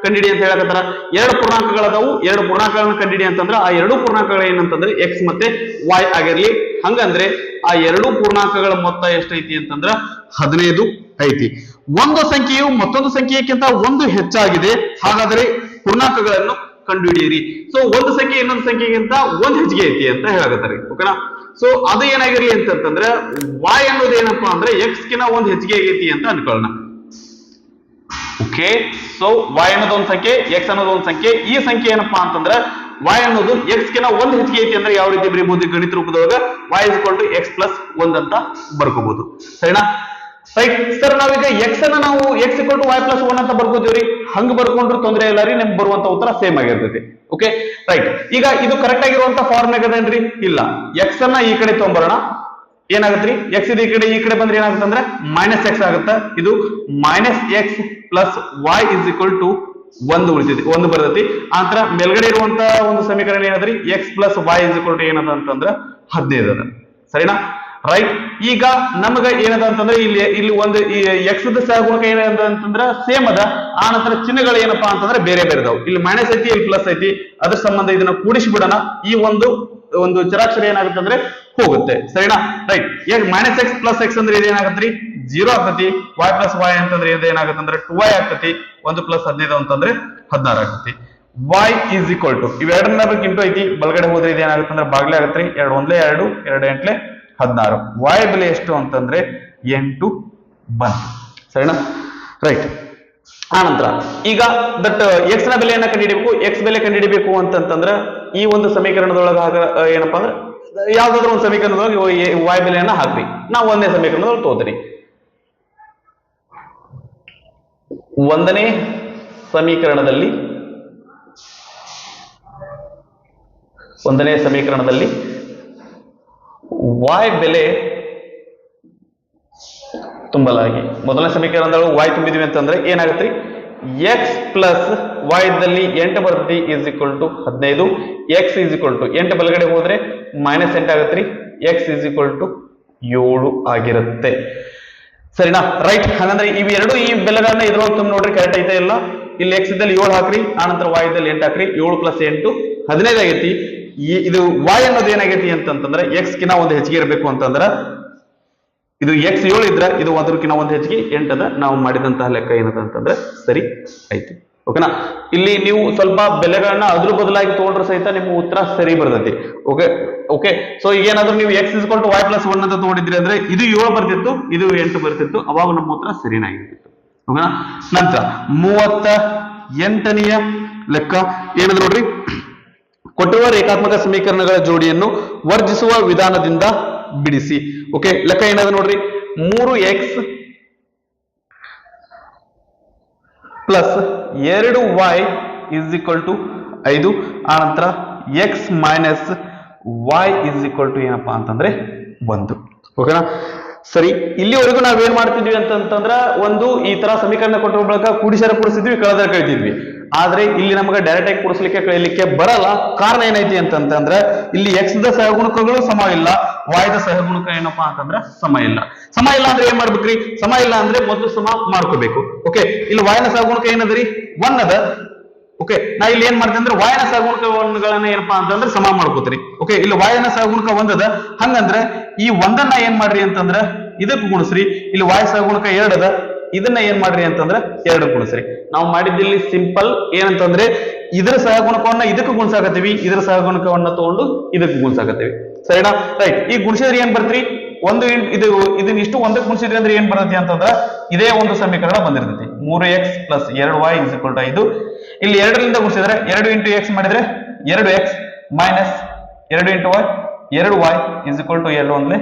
[SPEAKER 1] ಹೇಳಕತ್ತಾರ. ಎರಡು ಪೂರ್ಣಾಂಕಗಳದಾವು, ಎರಡು ಪೂರ್ಣಾಂಕಗಳನ್ನ ಕಂಡುಹಿಡಿ ಅಂತಂದ್ರ ಆ ಎರಡು ಪೂರ್ಣಾಂಕಗಳು ಏನಂತಂದ್ರೆ x ಮತ್ತೆ y ಆಗಿರ್ಲಿ. ಹಂಗಂದ್ರೆ ಆ ಎರಡು ಪೂರ್ಣಾಂಕಗಳ ಮೊತ್ತ ಎಷ್ಟೈತಿ ಅಂತಂದ್ರ 15 ಐತಿ. ಒಂದು ಸಂಖ್ಯೆಯು ಮತ್ತೊಂದು ಸಂಖ್ಯೆಗಿಂತ 1 ಹೆಚ್ಚಾಗಿದೆ. ಹಾಗಾದ್ರೆ ಪೂರ್ಣಾಂಕಗಳನ್ನು ಕಂಡುಹಿಡಿಯಿರಿ. ಸೊ ಒಂದು ಸಂಖ್ಯೆ ಇನ್ನೊಂದು ಸಂಖ್ಯೆಗಿಂತ 1 ಹೆಚ್ಚಿಗೆ ಐತಿ ಅಂತ ಹೇಳಕತ್ತಾರೆ. ಓಕೆನಾ? ಸೊ ಅದು ಏನಾಗಿರ್ಲಿ ಅಂತಂದ್ರೆ y ಅನ್ನೋದು ಏನಪ್ಪಾ ಅಂದ್ರೆ x ಕಿನ 1 ಹೆಚ್ಚಿಗೆ ಆಗೈತಿ ಅಂತ ಅನ್ಕೊಳ್ಳೋಣ. ಓಕೆ. ಸೊ y ಅನ್ನೋದು ಒಂದು ಸಂಖ್ಯೆ, x ಅನ್ನೋದು ಒಂದು ಸಂಖ್ಯೆ. ಈ ಸಂಖ್ಯೆ ಏನಪ್ಪಾ ಅಂತಂದ್ರೆ y ಅನ್ನೋದು x ಕಿನ 1 ಹೆಚ್ಚಿಗೆ ಐತಿ ಅಂದ್ರೆ ಯಾವ ರೀತಿ ಬರೀಬಹುದು, ಗಣಿತ ರೂಪದೊಳಗ y = x + 1 ಅಂತ ಬರ್ಕೋಬಹುದು. ಸರಿನಾ? Right sir. ನಾವೀಗ x ಅನ್ನ ನಾವು x = y + 1 ಅಂತ ಬರ್ಕೋತೀವ್ರಿ. ಹಂಗ ಬರ್ಕೊಂಡ್ರು ತೊಂದರೆ ಇಲ್ಲ ರೀ, ನಿಮ್ಗೆ ಬರುವಂತ ಉತ್ತರ ಸೇಮ್ ಆಗಿರ್ತೈತಿ. ಓಕೆ. ರೈಟ್. ಈಗ ಇದು ಕರೆಕ್ಟ್ ಆಗಿರುವಂತ ಫಾರ್ಮ್ ಆಗದೇನ್ರಿ? ಇಲ್ಲ. x ಅನ್ನ ಈ ಕಡೆ ತಗೊಂಬರೋಣ, ಏನಾಗತ್ರಿ ಎಕ್ಸ್ ಇದು ಈ ಕಡೆ ಬಂದ್ರೆ ಏನಾಗುತ್ತೆ ಅಂದ್ರೆ ಮೈನಸ್ ಎಕ್ಸ್ ಆಗುತ್ತೆ. ಇದು minus x plus y is equal to ಒಂದು ಉಳಿತೈತಿ, ಒಂದು ಬರ್ತೈತಿ. ಆಂತರ ಮೇಲ್ಗಡೆ ಇರುವಂತ ಒಂದು ಸಮೀಕರಣ ಏನಾದ್ರಿ x plus y is equal to ಏನದ ಅಂತಂದ್ರ 15 ಅದ. ಸರಿನಾ? ರೈಟ್. ಈಗ ನಮಗ ಏನದ ಅಂತಂದ್ರೆ ಇಲ್ಲಿ ಒಂದು ಎಕ್ಸ್ ದ ಸಹಗುಣಕ ಏನದ ಅಂತಂದ್ರ ಸೇಮ್ ಅದ. ಆ ನಂತರ ಚಿಹ್ನೆಗಳು ಏನಪ್ಪಾ ಅಂತಂದ್ರೆ ಬೇರೆ ಬೇರೆ ಅದಾವ. ಇಲ್ಲಿ ಮೈನಸ್ ಐತಿ, ಇಲ್ಲಿ ಪ್ಲಸ್ ಐತಿ. ಅದ್ರ ಸಂಬಂಧ ಇದನ್ನ ಕೂಡಿಸಿ ಬಿಡೋಣ. ಈ ಒಂದು ಚರಾಕ್ಷರ ಏನಾಗುತ್ತೆ ಅಂದ್ರೆ ಹೋಗುತ್ತೆ. ಸರಿನಾ? ರೈಟ್. ಈಗ ಮೈನಸ್ ಎಕ್ಸ್ ಪ್ಲಸ್ ಎಕ್ಸ್ ಅಂದ್ರೆ ಇದೇನಾಗತ್ರಿ 0 ಆಗ್ತತಿ. ವೈ ಪ್ಲಸ್ ವೈ ಅಂತಂದ್ರೆ ಇದೇನಾಗತ್ತೆ ಅಂದ್ರೆ 2y ಆಗ್ತತಿ. 1 ಪ್ಲಸ್ 15 ಅಂತಂದ್ರೆ 16 ಆಗ್ತತಿ. y ಈಸ್ ಈಕ್ವಲ್ ಟು ಇವೆರಡನ್ನ ಇಂಟು ಐತಿ, ಬಲಗಡೆ ಹೋದ್ರೆ ಇದೇನಾಗುತ್ತೆ ಅಂದ್ರೆ ಬಾಗ್ಲೆ ಆಗತ್ರಿ. 2 1 2 2 8 16. y ಬೆಲೆ ಎಷ್ಟು ಅಂತಂದ್ರೆ 8 ಬಂತು. ಸರಿನಾ? ರೈಟ್. ಆನಂತರ ಈಗ ದಟ್ ಎಕ್ಸ್ ನ ಬೆಲೆಯನ್ನ ಕಂಡುಹಿಡಿಬೇಕು. ಎಕ್ಸ್ ಬೆಲೆ ಕಂಡುಹಿಡಿಬೇಕು ಅಂತಂದ್ರೆ ಈ ಒಂದು ಸಮೀಕರಣದೊಳಗ ಏನಪ್ಪಾ ಅಂದ್ರೆ ಯಾವ್ದಾದ್ರು ಒಂದು ಸಮೀಕರಣದೊಳಗೆ y ಬೆಲೆಯನ್ನ ಹಾಕ್ರಿ. ನಾವು ಒಂದೇ ಸಮೀಕರಣದೊಳಗೆ ತೋದ್ರಿ. ಒಂದನೇ ಸಮೀಕರಣದಲ್ಲಿ y ಬೆಲೆ ತುಂಬಲಾಗಿ ಮೊದಲನೇ ಸಮೀಕರಣದೊಳಗೆ y ತುಂಬಿದ್ವಿ ಅಂತಂದ್ರೆ ಏನಾಗತ್ರಿ ಎಕ್ಸ್ ಪ್ಲಸ್ ವೈ ದಲ್ಲಿ 8 ಬರ್ತೈತಿ is equal to 15. X is equal to 8 ಬಲಗಡೆ ಹೋದ್ರೆ ಮೈನಸ್ 8 ಆಗತ್ರಿ. ಎಕ್ಸ್ ಇಸ್ ಈಕ್ವಲ್ ಟು 7 ಆಗಿರುತ್ತೆ. ಸರಿನಾ? ರೈಟ್. ಹಾಗಂದ್ರೆ ಇವೆರಡು ಈ ಬೆಲೆಗಳನ್ನ ಇದ್ರೊಳಗೆ ತುಂಬ ನೋಡ್ರಿ ಕರೆಕ್ಟ್ ಐತೆ ಇಲ್ಲ. ಇಲ್ಲಿ ಎಕ್ಸ್ ಇದ್ದಲ್ಲಿ 7 ಹಾಕ್ರಿ, ಆನಂತರ ವೈ ಇದ್ದಲ್ಲಿ 8 ಹಾಕ್ರಿ. 7 ಪ್ಲಸ್ 8 15 ಆಗೈತಿ. ಇದು y ಅನ್ನೋದು ಏನಾಗೈತಿ ಅಂತಂದ್ರೆ ಎಕ್ಸ್ ಕಿನ ಒಂದು ಹೆಚ್ಚಿಗೆ ಇರಬೇಕು ಅಂತಂದ್ರ ಇದು ಎಕ್ಸ್ 7 ಇದ್ರ ಇದು ಅದಕ್ಕಿಂತ ಒಂದು ಹೆಚ್ಚಿಗೆ 8 ಅದ. ನಾವು ಮಾಡಿದಂತಹ ಲೆಕ್ಕ ಏನದ ಅಂತಂದ್ರೆ ಸರಿ ಐತಿ. ಓಕೆನಾ? ಇಲ್ಲಿ ನೀವು ಸ್ವಲ್ಪ ಬೆಲೆಗಳನ್ನ ಅದ್ರ ಬದಲಾಗಿ ತಗೊಂಡ್ರೆ ಸಹಿತ ನಿಮ್ಮ ಉತ್ತರ ಸರಿ ಬರ್ತೈತಿ. ಓಕೆ. ಸೊ ಈಗ ಏನಾದ್ರು ನೀವು X is equal to Y plus 1 ಅಂತ ತಗೊಂಡಿದ್ರಿ ಅಂದ್ರೆ ಇದು 7 ಬರ್ತಿತ್ತು, ಇದು 8 ಬರ್ತಿತ್ತು. ಅವಾಗ ನಮ್ಮ ಉತ್ತರ ಸರಿನಾಗಿರ್ತಿತ್ತು. ಓಕೆನಾ? ನಂತರ 38ನೆಯ ಲೆಕ್ಕ ಏನದ ನೋಡ್ರಿ. ಕೊಟ್ಟಿರುವ ರೇಖಾತ್ಮಕ ಸಮೀಕರಣಗಳ ಜೋಡಿಯನ್ನು ವರ್ಜಿಸುವ ವಿಧಾನದಿಂದ ಬಿಡಿಸಿ. ಓಕೆ. ಲೆಕ್ಕ ಏನದ ನೋಡ್ರಿ. 3x plus 2y is equal to 5. ಆನಂತರ x minus y is equal to ಏನಪ್ಪಾ ಅಂತಂದ್ರೆ 1. ಓಕೆನಾ? ಸರಿ. ಇಲ್ಲಿವರೆಗೂ ನಾವೇನ್ ಮಾಡ್ತಿದ್ವಿ ಅಂತಂದ್ರ ಒಂದು ಈ ತರ ಸಮೀಕರಣ ಕೊಟ್ಟಿರೋ ಬಳಿಕ ಕೂಡಿಸರ ಕೂಡಿಸಿದ್ವಿ, ಕಳೆದರೆ ಕಳಿತಿದ್ವಿ. ಆದ್ರೆ ಇಲ್ಲಿ ನಮಗೆ ಡೈರೆಕ್ಟ್ ಆಗಿ ಕೂಡಿಸ್ಲಿಕ್ಕೆ ಕಳಿಲಿಕ್ಕೆ ಬರಲ್ಲ. ಕಾರಣ ಏನೈತಿ ಅಂತಂದ್ರೆ ಇಲ್ಲಿ ಎಕ್ಸ್ ದ ಸಹಗುಣಕಗಳು ಸಮ ಇಲ್ಲ, y ದ ಸಹಗುಣಕ ಏನಪ್ಪಾ ಅಂತಂದ್ರೆ ಸಮ ಇಲ್ಲ. ಸಮ ಇಲ್ಲ ಅಂದ್ರೆ ಏನ್ ಮಾಡ್ಬೇಕ್ರಿ? ಸಮ ಇಲ್ಲ ಅಂದ್ರೆ ಮೊದಲು ಸಮ ಮಾಡ್ಕೋಬೇಕು. ಓಕೆ. ಇಲ್ಲಿ y ನ ಸಹಗುಣಕ ಏನದರಿ 1 ಅದ. ಓಕೆ. ನಾ ಇಲ್ಲಿ ಏನ್ ಮಾಡ್ತೀನಿ ಅಂದ್ರೆ y ನ ಸಹಗುಣಕಗಳನ್ನ ಏನಪ್ಪಾ ಅಂತಂದ್ರೆ ಸಮ ಮಾಡ್ಕೋತೀರಿ. ಓಕೆ. ಇಲ್ಲಿ y ನ ಸಹಗುಣಕ 1 ಅದ. ಹಂಗಂದ್ರೆ ಈ ಒಂದನ್ನ ಏನ್ ಮಾಡ್ರಿ ಅಂತಂದ್ರೆ ಇದಕ್ಕೆ ಗುಣಿಸ್ರಿ. ಇಲ್ಲಿ y ಸಹಗುಣಕ 2 ಅದ. ಇದನ್ನ ಏನ್ ಮಾಡ್ರಿ ಅಂತಂದ್ರೆ 2 ಗುಣಿಸ್ರಿ. ನಾವು ಮಾಡಿದ್ದಿಲ್ಲಿ ಸಿಂಪಲ್ ಏನಂತಂದ್ರೆ ಇದರ ಸಹಗುಣಕವನ್ನ ಇದಕ್ಕೆ ಗುಣಿಸಾಕತ್ತೀವಿ, ಇದರ ಸಹಗುಣಕವನ್ನ ತಗೊಂಡು ಇದಕ್ಕೆ ಗುಣಿಸಾಕತ್ತೀವಿ. ಸರಿನಾ? ರೈಟ್. ಈ ಗುಣಿಸಿದ್ರೆ ಏನ್ ಬರ್ತ್ರಿ? ಇದನ್ನ ಇಷ್ಟು ಒಂದಕ್ಕೆ ಗುಣಿಸಿದ್ರಿ ಅಂದ್ರೆ ಏನ್ ಬರ್ತೈತಿ ಅಂತಂದ್ರೆ ಇದೇ ಒಂದು ಸಮೀಕರಣ ಬಂದಿರ್ತೈತಿ. 3x plus 2y is equal to 5. ಇಲ್ಲಿ 2ರಿಂದ ಗುಣಿಸಿದ್ರೆ 2 ಇಂಟು x ಮಾಡಿದ್ರೆ 2x minus 2 into y 2y is equal to 2 ಅಂದ್ರೆ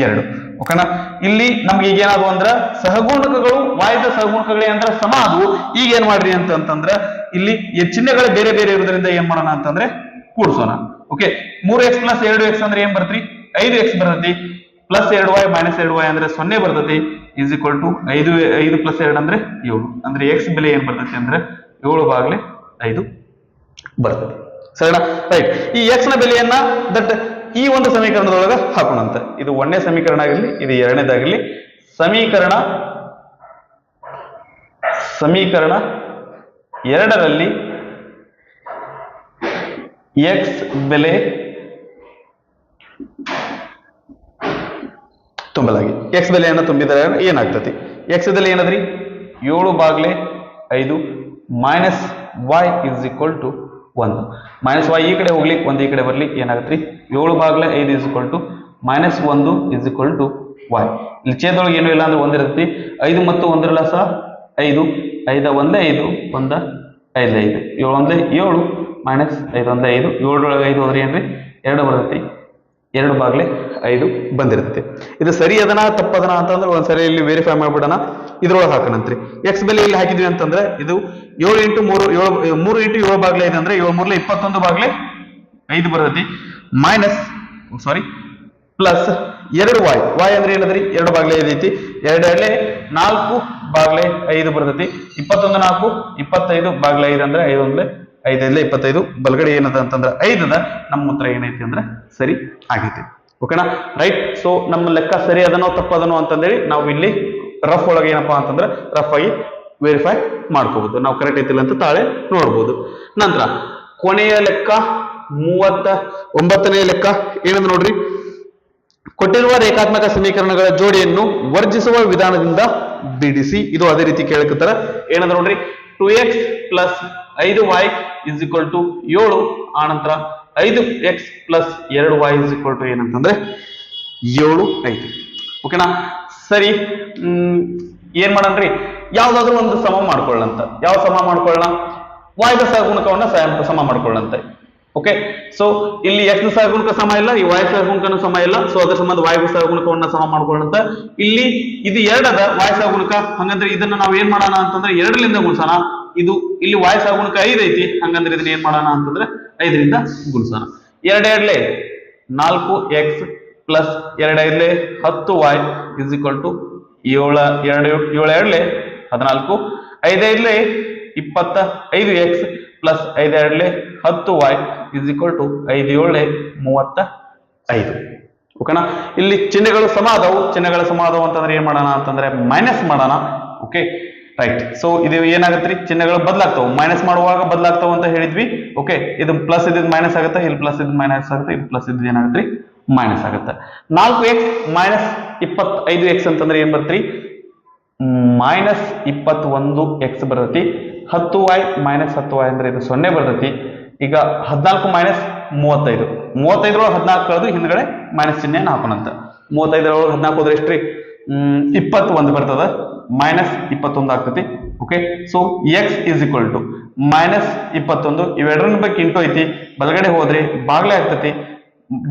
[SPEAKER 1] 2. ಓಕೆನಾ? ಇಲ್ಲಿ ನಮ್ಗೆ ಈಗ ಏನಾದ್ರು ಅಂದ್ರ ಸಹಗುಣಕಗಳು y ದ ಸಹಗುಣಕಗಳೇ ಅಂದ್ರೆ ಸಮ ಆದವು. ಈಗ ಏನ್ ಮಾಡ್ರಿ ಅಂತಂದ್ರೆ ಇಲ್ಲಿ ಚಿಹ್ನೆಗಳು ಬೇರೆ ಬೇರೆ ಇರೋದ್ರಿಂದ ಏನ್ ಮಾಡೋಣ ಅಂತಂದ್ರೆ ಕೂಡಿಸೋಣ. ಓಕೆ. 3x ಪ್ಲಸ್ 2x ಅಂದ್ರೆ ಏನ್ ಬರ್ತೈತಿ? 5x ಬರ್ತೈತಿ. ಪ್ಲಸ್ 2y ಮೈನಸ್ 2y ಅಂದ್ರೆ 0 ಬರ್ತೈತಿ. ಇಸ್ ಈಕ್ವಲ್ ಟು 5 ಪ್ಲಸ್ 2 ಅಂದ್ರೆ 7. ಅಂದ್ರೆ x ಬೆಲೆ ಏನ್ ಬರ್ತೈತಿ ಅಂದ್ರೆ 7/5 ಬರ್ತದೆ. ಸರಿನಾ? ರೈಟ್. ಈ x ನ ಬೆಲೆಯನ್ನ ದಟ್ ಈ ಒಂದು ಸಮೀಕರಣದೊಳಗ ಹಾಕೋಣಂತ. ಇದು 1ನೇ ಸಮೀಕರಣ ಆಗಿರ್ಲಿ, ಇದು 2ನೇದಾಗಿರ್ಲಿ. ಸಮೀಕರಣ 2ರಲ್ಲಿ x ಬೆಲೆ ತುಂಬಲಾಗಿ x ಬೆಲೆಯನ್ನು ತುಂಬಿದರೆ ಏನಾಗ್ತತಿ? x ದಲ್ಲಿ ಏನದ್ರಿ 7/5 minus y is equal to 1. Minus y ಈ ಕಡೆ ಹೋಗ್ಲಿ, 1 ಈ ಕಡೆ ಬರ್ಲಿ, ಏನಾಗತ್ರಿ 7/5 is equal to minus 1 is equal to y. ಇಲ್ಲಿ ಛೇದದೊಳಗೆ ಏನು ಇಲ್ಲ ಅಂದ್ರೆ 1 ಇರುತ್ತೆ. 5 ಮತ್ತು 1 ಲಸ 5, 5 1 5 1 5 5 7 1 7 ಮೈನಸ್ 5 1 5 7 5 ಹೋದ್ರೆ ಏನ್ರಿ 2 ಬರ್ತೈತಿ. 2/5 ಬಂದಿರುತ್ತೆ. ಇದು ಸರಿ ಅದನ ತಪ್ಪದನ ಅಂತಂದ್ರೆ ಒಂದ್ಸರಿ ಇಲ್ಲಿ ವೆರಿಫೈ ಮಾಡ್ಬಿಡೋಣ. ಇದ್ರೊಳಗೆ ಹಾಕೋಣಂತ್ರಿ. ಎಕ್ಸ್ ಬೆಲೆ ಇಲ್ಲಿ ಹಾಕಿದ್ವಿ ಅಂತಂದ್ರೆ ಇದು 7 ಇಂಟು 3 ಇಂಟು 7/5 ಅಂದ್ರೆ 7 3 21/5 ಬರ್ತೈತಿ. ಮೈನಸ್ ಪ್ಲಸ್ 2y, y ಅಂದ್ರೆ ಏನದ್ರಿ 2/5 ಐತಿ, 2 4 ಭಾಗಲೆ 5 ಬರ್ತೈತಿ, 21 4 25/5 ಅಂದ್ರೆ 5 5 25, ಬಲಗಡೆ ಏನದ ಅಂತಂದ್ರೆ 5 ಅದ. ನಮ್ಮ ಉತ್ತರ ಏನೈತಿ ಅಂದ್ರೆ ಸರಿ ಆಗೈತಿ. ಓಕೆನಾ, ರೈಟ್. ಸೊ ನಮ್ಮ ಲೆಕ್ಕ ಸರಿ ಅದನೋ ತಪ್ಪದನೋ ಅಂತಂದೇಳಿ ನಾವು ಇಲ್ಲಿ ರಫ್ ಒಳಗೆ ಏನಪ್ಪಾ ಅಂತಂದ್ರೆ ರಫ್ ಆಗಿ ವೆರಿಫೈ ಮಾಡ್ಕೋಬಹುದು, ನಾವು ಕರೆಕ್ಟ್ ಐತಿಲ್ಲ ಅಂತ ತಾಳೆ ನೋಡ್ಬೋದು. ನಂತರ ಕೊನೆಯ ಲೆಕ್ಕ 39ನೇ ಲೆಕ್ಕ ಏನಂತ ನೋಡ್ರಿ, ಕೊಟ್ಟಿರುವ ರೇಖಾತ್ಮಕ ಸಮೀಕರಣಗಳ ಜೋಡಿಯನ್ನು ವರ್ಜಿಸುವ ವಿಧಾನದಿಂದ ಬಿಡಿಸಿ. ಇದು ಅದೇ ರೀತಿ ಕೇಳಕತ್ತಾರ. ಏನಂತ ನೋಡ್ರಿ, 2x + 5y = 7, ಆನಂತರ 5x + 2y = ಏನಂತಂದ್ರೆ 7 ಐತಿ. ಓಕೆನಾ, ಸರಿ. ಏನ್ ಮಾಡನ್ರಿ, ಯಾವ್ದಾದ್ರು ಒಂದು ಸಮ ಮಾಡ್ಕೊಳ್ಳಂತ. ಯಾವ ಸಮ ಮಾಡ್ಕೊಳ್ಳೋಣ, y ದ ಸಹಗುಣಕವನ್ನ ಸಮ ಮಾಡ್ಕೊಳ್ಳಂತೆ. ಓಕೆ, ಸೊ ಇಲ್ಲಿ x ನ ಸಹಗುಣಕ ಸಮ ಇಲ್ಲ, ಈ y ಸಹಗುಣಕನೂ ಸಮ ಇಲ್ಲ. ಸೊ ಅದರ ಸಂಬಂಧ y ಸಹಗುಣಕವನ್ನ ಸಮ ಮಾಡ್ಕೊಳ್ಳಂತ. ಇಲ್ಲಿ ಇದು 2 ಅದ y ಸಹಗುಣಕ, ಹಂಗಂದ್ರೆ ಇದನ್ನ ನಾವು ಏನ್ ಮಾಡೋಣ ಅಂತಂದ್ರೆ 2ರಿಂದ ಗುಣಿಸೋಣ. ಇದು ಇಲ್ಲಿ y ಸಹಗುಣಕ 5 ಐತಿ, ಹಂಗಂದ್ರೆ ಇದನ್ನ ಏನ್ ಮಾಡೋಣ ಅಂತಂದ್ರೆ 5ರಿಂದ ಗುಣಿಸೋಣ. 2 2 4x + 2 5 10y = 7 2 7 2 14, 5 5 25x + 5 2 10y = 5 7 35. ಓಕೆನಾ, ಇಲ್ಲಿ ಚಿಹ್ನೆಗಳು ಸಮ ಆದವು. ಚಿಹ್ನೆಗಳ ಸಮ ಆದವು ಅಂತಂದ್ರೆ ಏನ್ ಮಾಡೋಣ ಅಂತಂದ್ರೆ ಮೈನಸ್ ಮಾಡೋಣ. Okay, right. ಸೊ ಇದು ಏನಾಗತ್ರಿ, ಚಿಹ್ನೆಗಳು ಬದಲಾಗ್ತಾವ, ಮೈನಸ್ ಮಾಡುವಾಗ ಬದಲಾಗ್ತಾವ ಅಂತ ಹೇಳಿದ್ವಿ. ಓಕೆ, ಇದು ಪ್ಲಸ್ ಇದ್ ಮೈನಸ್ ಆಗುತ್ತೆ, ಇಲ್ಲಿ ಪ್ಲಸ್ ಇದ್ ಮೈನಸ್ ಆಗುತ್ತೆ, ಇದು ಪ್ಲಸ್ ಇದ್ ಏನಾಗತ್ರಿ ಮೈನಸ್ ಆಗುತ್ತೆ. 4x - 25x ಅಂತಂದ್ರೆ ಏನ್ ಬರ್ತ್ರಿ, -21x ಬರ್ತೈತಿ. 10y - 10y ಅಂದ್ರೆ ಇದು 0 ಬರ್ತೈತಿ. ಈಗ 14 - 35, 35 14 ಕಳೆದು ಹಿಂದ್ಗಡೆ ಮೈನಸ್ ಚಿಹ್ನೆಯನ್ನು ಹಾಕೋಣಂತ. 35 14 ಹೋದ್ರೆ ಎಷ್ಟ್ರಿ, 21 ಬರ್ತದ, -21 ಆಗ್ತತಿ. ಓಕೆ, ಸೊ x = -21, ಇವೆರಡರ ಬಗ್ಗೆ ಇಂಟು ಐತಿ, ಬಲಗಡೆ ಹೋದ್ರೆ ಬಾಗ್ಲೆ ಆಗ್ತತಿ,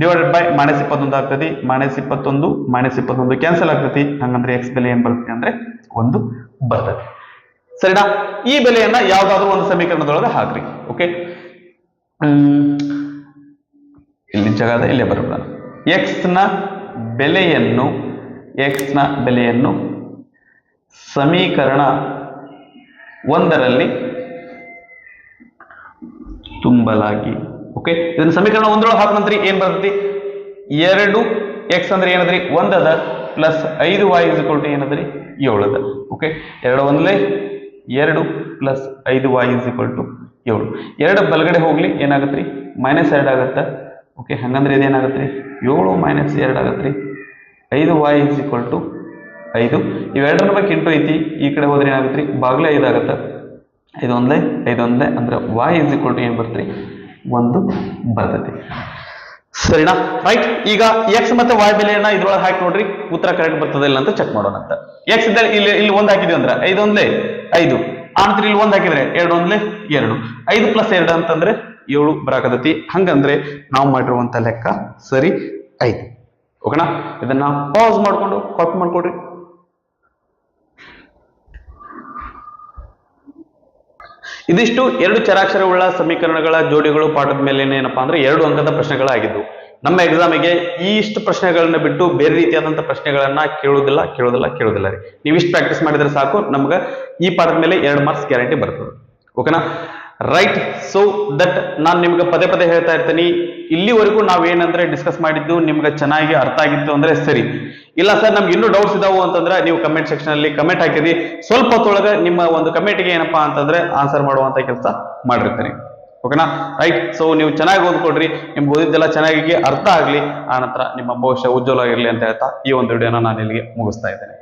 [SPEAKER 1] ಡಿವೈಡೆಡ್ ಬೈ -21 ಆಗ್ತತಿ. -21 -21 ಕ್ಯಾನ್ಸಲ್ ಆಗ್ತತಿ, ಹಂಗಂದ್ರೆ x ಬೆಲೆ ಏನ್ ಬರ್ತದೆ ಅಂದ್ರೆ 1 ಬರ್ತದೆ. ಸರಿನಾ, ಈ ಬೆಲೆಯನ್ನ ಯಾವ್ದಾದ್ರು ಒಂದು ಸಮೀಕರಣದೊಳಗೆ ಹಾಕ್ರಿ. ಓಕೆ, ಇಲ್ಲಿ ಜಗದ ಇಲ್ಲೇ ಬರೋಣ. x ನ ಬೆಲೆಯನ್ನು ಸಮೀಕರಣ 1ರಲ್ಲಿ ತುಂಬಲಾಗಿ. ಓಕೆ, ಇದನ್ನ ಸಮೀಕರಣ 1ರೊಳಗೆ ಹಾಕ ನಂತರ ಏನ್ ಬರ್ತೈತಿ, 2x ಅಂದ್ರೆ ಏನದ್ರಿ 1 ಅದ, ಪ್ಲಸ್ 5y = ಏನದ್ರಿ 7 ಅದ. Okay, 2 1 2 plus 5y = 7. 2 ಬಲಗಡೆ ಹೋಗ್ಲಿ ಏನಾಗತ್ರಿ, -2 ಆಗತ್ತ. ಓಕೆ, ಹಂಗಂದ್ರೆ ಇದೇನಾಗತ್ರಿ 7 - 2 ಆಗತ್ರಿ. 5y = 5, ಇವೆರಡರ ಬಗ್ಗೆ ಇಂಟು ಐತಿ, ಈ ಕಡೆ ಹೋದ್ರೆ ಏನಾಗತ್ರಿ ಬಾಗ್ಲೆ 5 ಆಗತ್ತ. 5 1 ಅಂದ್ರೆ y = ಏನ್ ಬರ್ತ್ರಿ 1 ಬರ್ತೈತಿ. ಸರಿನಾ, ರೈಟ್. ಈಗ x ಮತ್ತೆ y ಬೆಲೆಯನ್ನ ಇದ್ರೊಳಗೆ ಹಾಕಿ ನೋಡ್ರಿ, ಉತ್ತರ ಕರೆಕ್ಟ್ ಬರ್ತದೆ ಇಲ್ಲ ಅಂತ ಚೆಕ್ ಮಾಡೋಣ ಅಂತ. x ಇಲ್ಲಿ 1 ಹಾಕಿದ್ವಿ ಅಂದ್ರೆ 5 1 5, ಆನಂತರ ಇಲ್ಲಿ 1 ಹಾಕಿದ್ರೆ 2 1 2, 5 + 2 ಅಂತಂದ್ರೆ 7 ಬರಾಕತೈತಿ. ಹಂಗಂದ್ರೆ ನಾವು ಮಾಡಿರುವಂತ ಲೆಕ್ಕ ಸರಿ ಐತಿ. ಓಕೆನಾ, ಇದನ್ನ ಪಾಸ್ ಮಾಡ್ಕೊಂಡು ಕಾಪಿ ಮಾಡ್ಕೊಡ್ರಿ. ಇದಿಷ್ಟು 2 ಚರಾಕ್ಷರವುಳ್ಳ ಸಮೀಕರಣಗಳ ಜೋಡಿಗಳು ಪಾಠದ ಮೇಲೆ ಏನಪ್ಪಾ ಅಂದ್ರೆ 2 ಅಂಕದ ಪ್ರಶ್ನೆಗಳಾಗಿದ್ದು. ನಮ್ಮ ಎಕ್ಸಾಮಿಗೆ ಈ ಇಷ್ಟು ಪ್ರಶ್ನೆಗಳನ್ನ ಬಿಟ್ಟು ಬೇರೆ ರೀತಿಯಾದಂತಹ ಪ್ರಶ್ನೆಗಳನ್ನ ಕೇಳೋದಿಲ್ಲ ರೀ. ನೀವು ಇಷ್ಟು ಪ್ರಾಕ್ಟೀಸ್ ಮಾಡಿದ್ರೆ ಸಾಕು, ನಮ್ಗೆ ಈ ಪಾಠದ ಮೇಲೆ 2 ಮಾರ್ಕ್ಸ್ ಗ್ಯಾರಂಟಿ ಬರ್ತದೆ. ಓಕೆನಾ, ರೈಟ್. ಸೊ ದಟ್ ನಾನು ನಿಮ್ಗೆ ಪದೇ ಹೇಳ್ತಾ ಇರ್ತೀನಿ, ಇಲ್ಲಿವರೆಗೂ ನಾವೇನಂದ್ರೆ ಡಿಸ್ಕಸ್ ಮಾಡಿದ್ದು ನಿಮ್ಗೆ ಚೆನ್ನಾಗಿ ಅರ್ಥ ಆಗಿತ್ತು ಅಂದ್ರೆ ಸರಿ. ಇಲ್ಲ ಸರ್ ನಮ್ಗೆ ಇನ್ನೂ ಡೌಟ್ಸ್ ಇದಾವು ಅಂತಂದ್ರೆ ನೀವು ಕಮೆಂಟ್ ಸೆಕ್ಷನ್ ಅಲ್ಲಿ ಕಮೆಂಟ್ ಹಾಕಿರಿ. ಸ್ವಲ್ಪ ಹೊತ್ತೊಳಗೆ ನಿಮ್ಮ ಒಂದು ಕಮೆಂಟ್ಗೆ ಏನಪ್ಪಾ ಅಂತಂದ್ರೆ ಆನ್ಸರ್ ಮಾಡುವಂತ ಕೆಲಸ ಮಾಡಿರ್ತೀನಿ. ಓಕೆನಾ, ರೈಟ್. ಸೊ ನೀವು ಚೆನ್ನಾಗಿ ಓದ್ಕೊಡ್ರಿ, ನಿಮ್ಗೆ ಓದಿದ್ದೆಲ್ಲ ಚೆನ್ನಾಗಿ ಅರ್ಥ ಆಗ್ಲಿ, ಆನಂತರ ನಿಮ್ಮ ಭವಿಷ್ಯ ಉಜ್ವಲ ಇರಲಿ ಅಂತ ಹೇಳ್ತಾ ಈ ಒಂದು ವಿಡಿಯೋನ ನಾನು ಇಲ್ಲಿಗೆ ಮುಗಿಸ್ತಾ ಇದ್ದೇನೆ.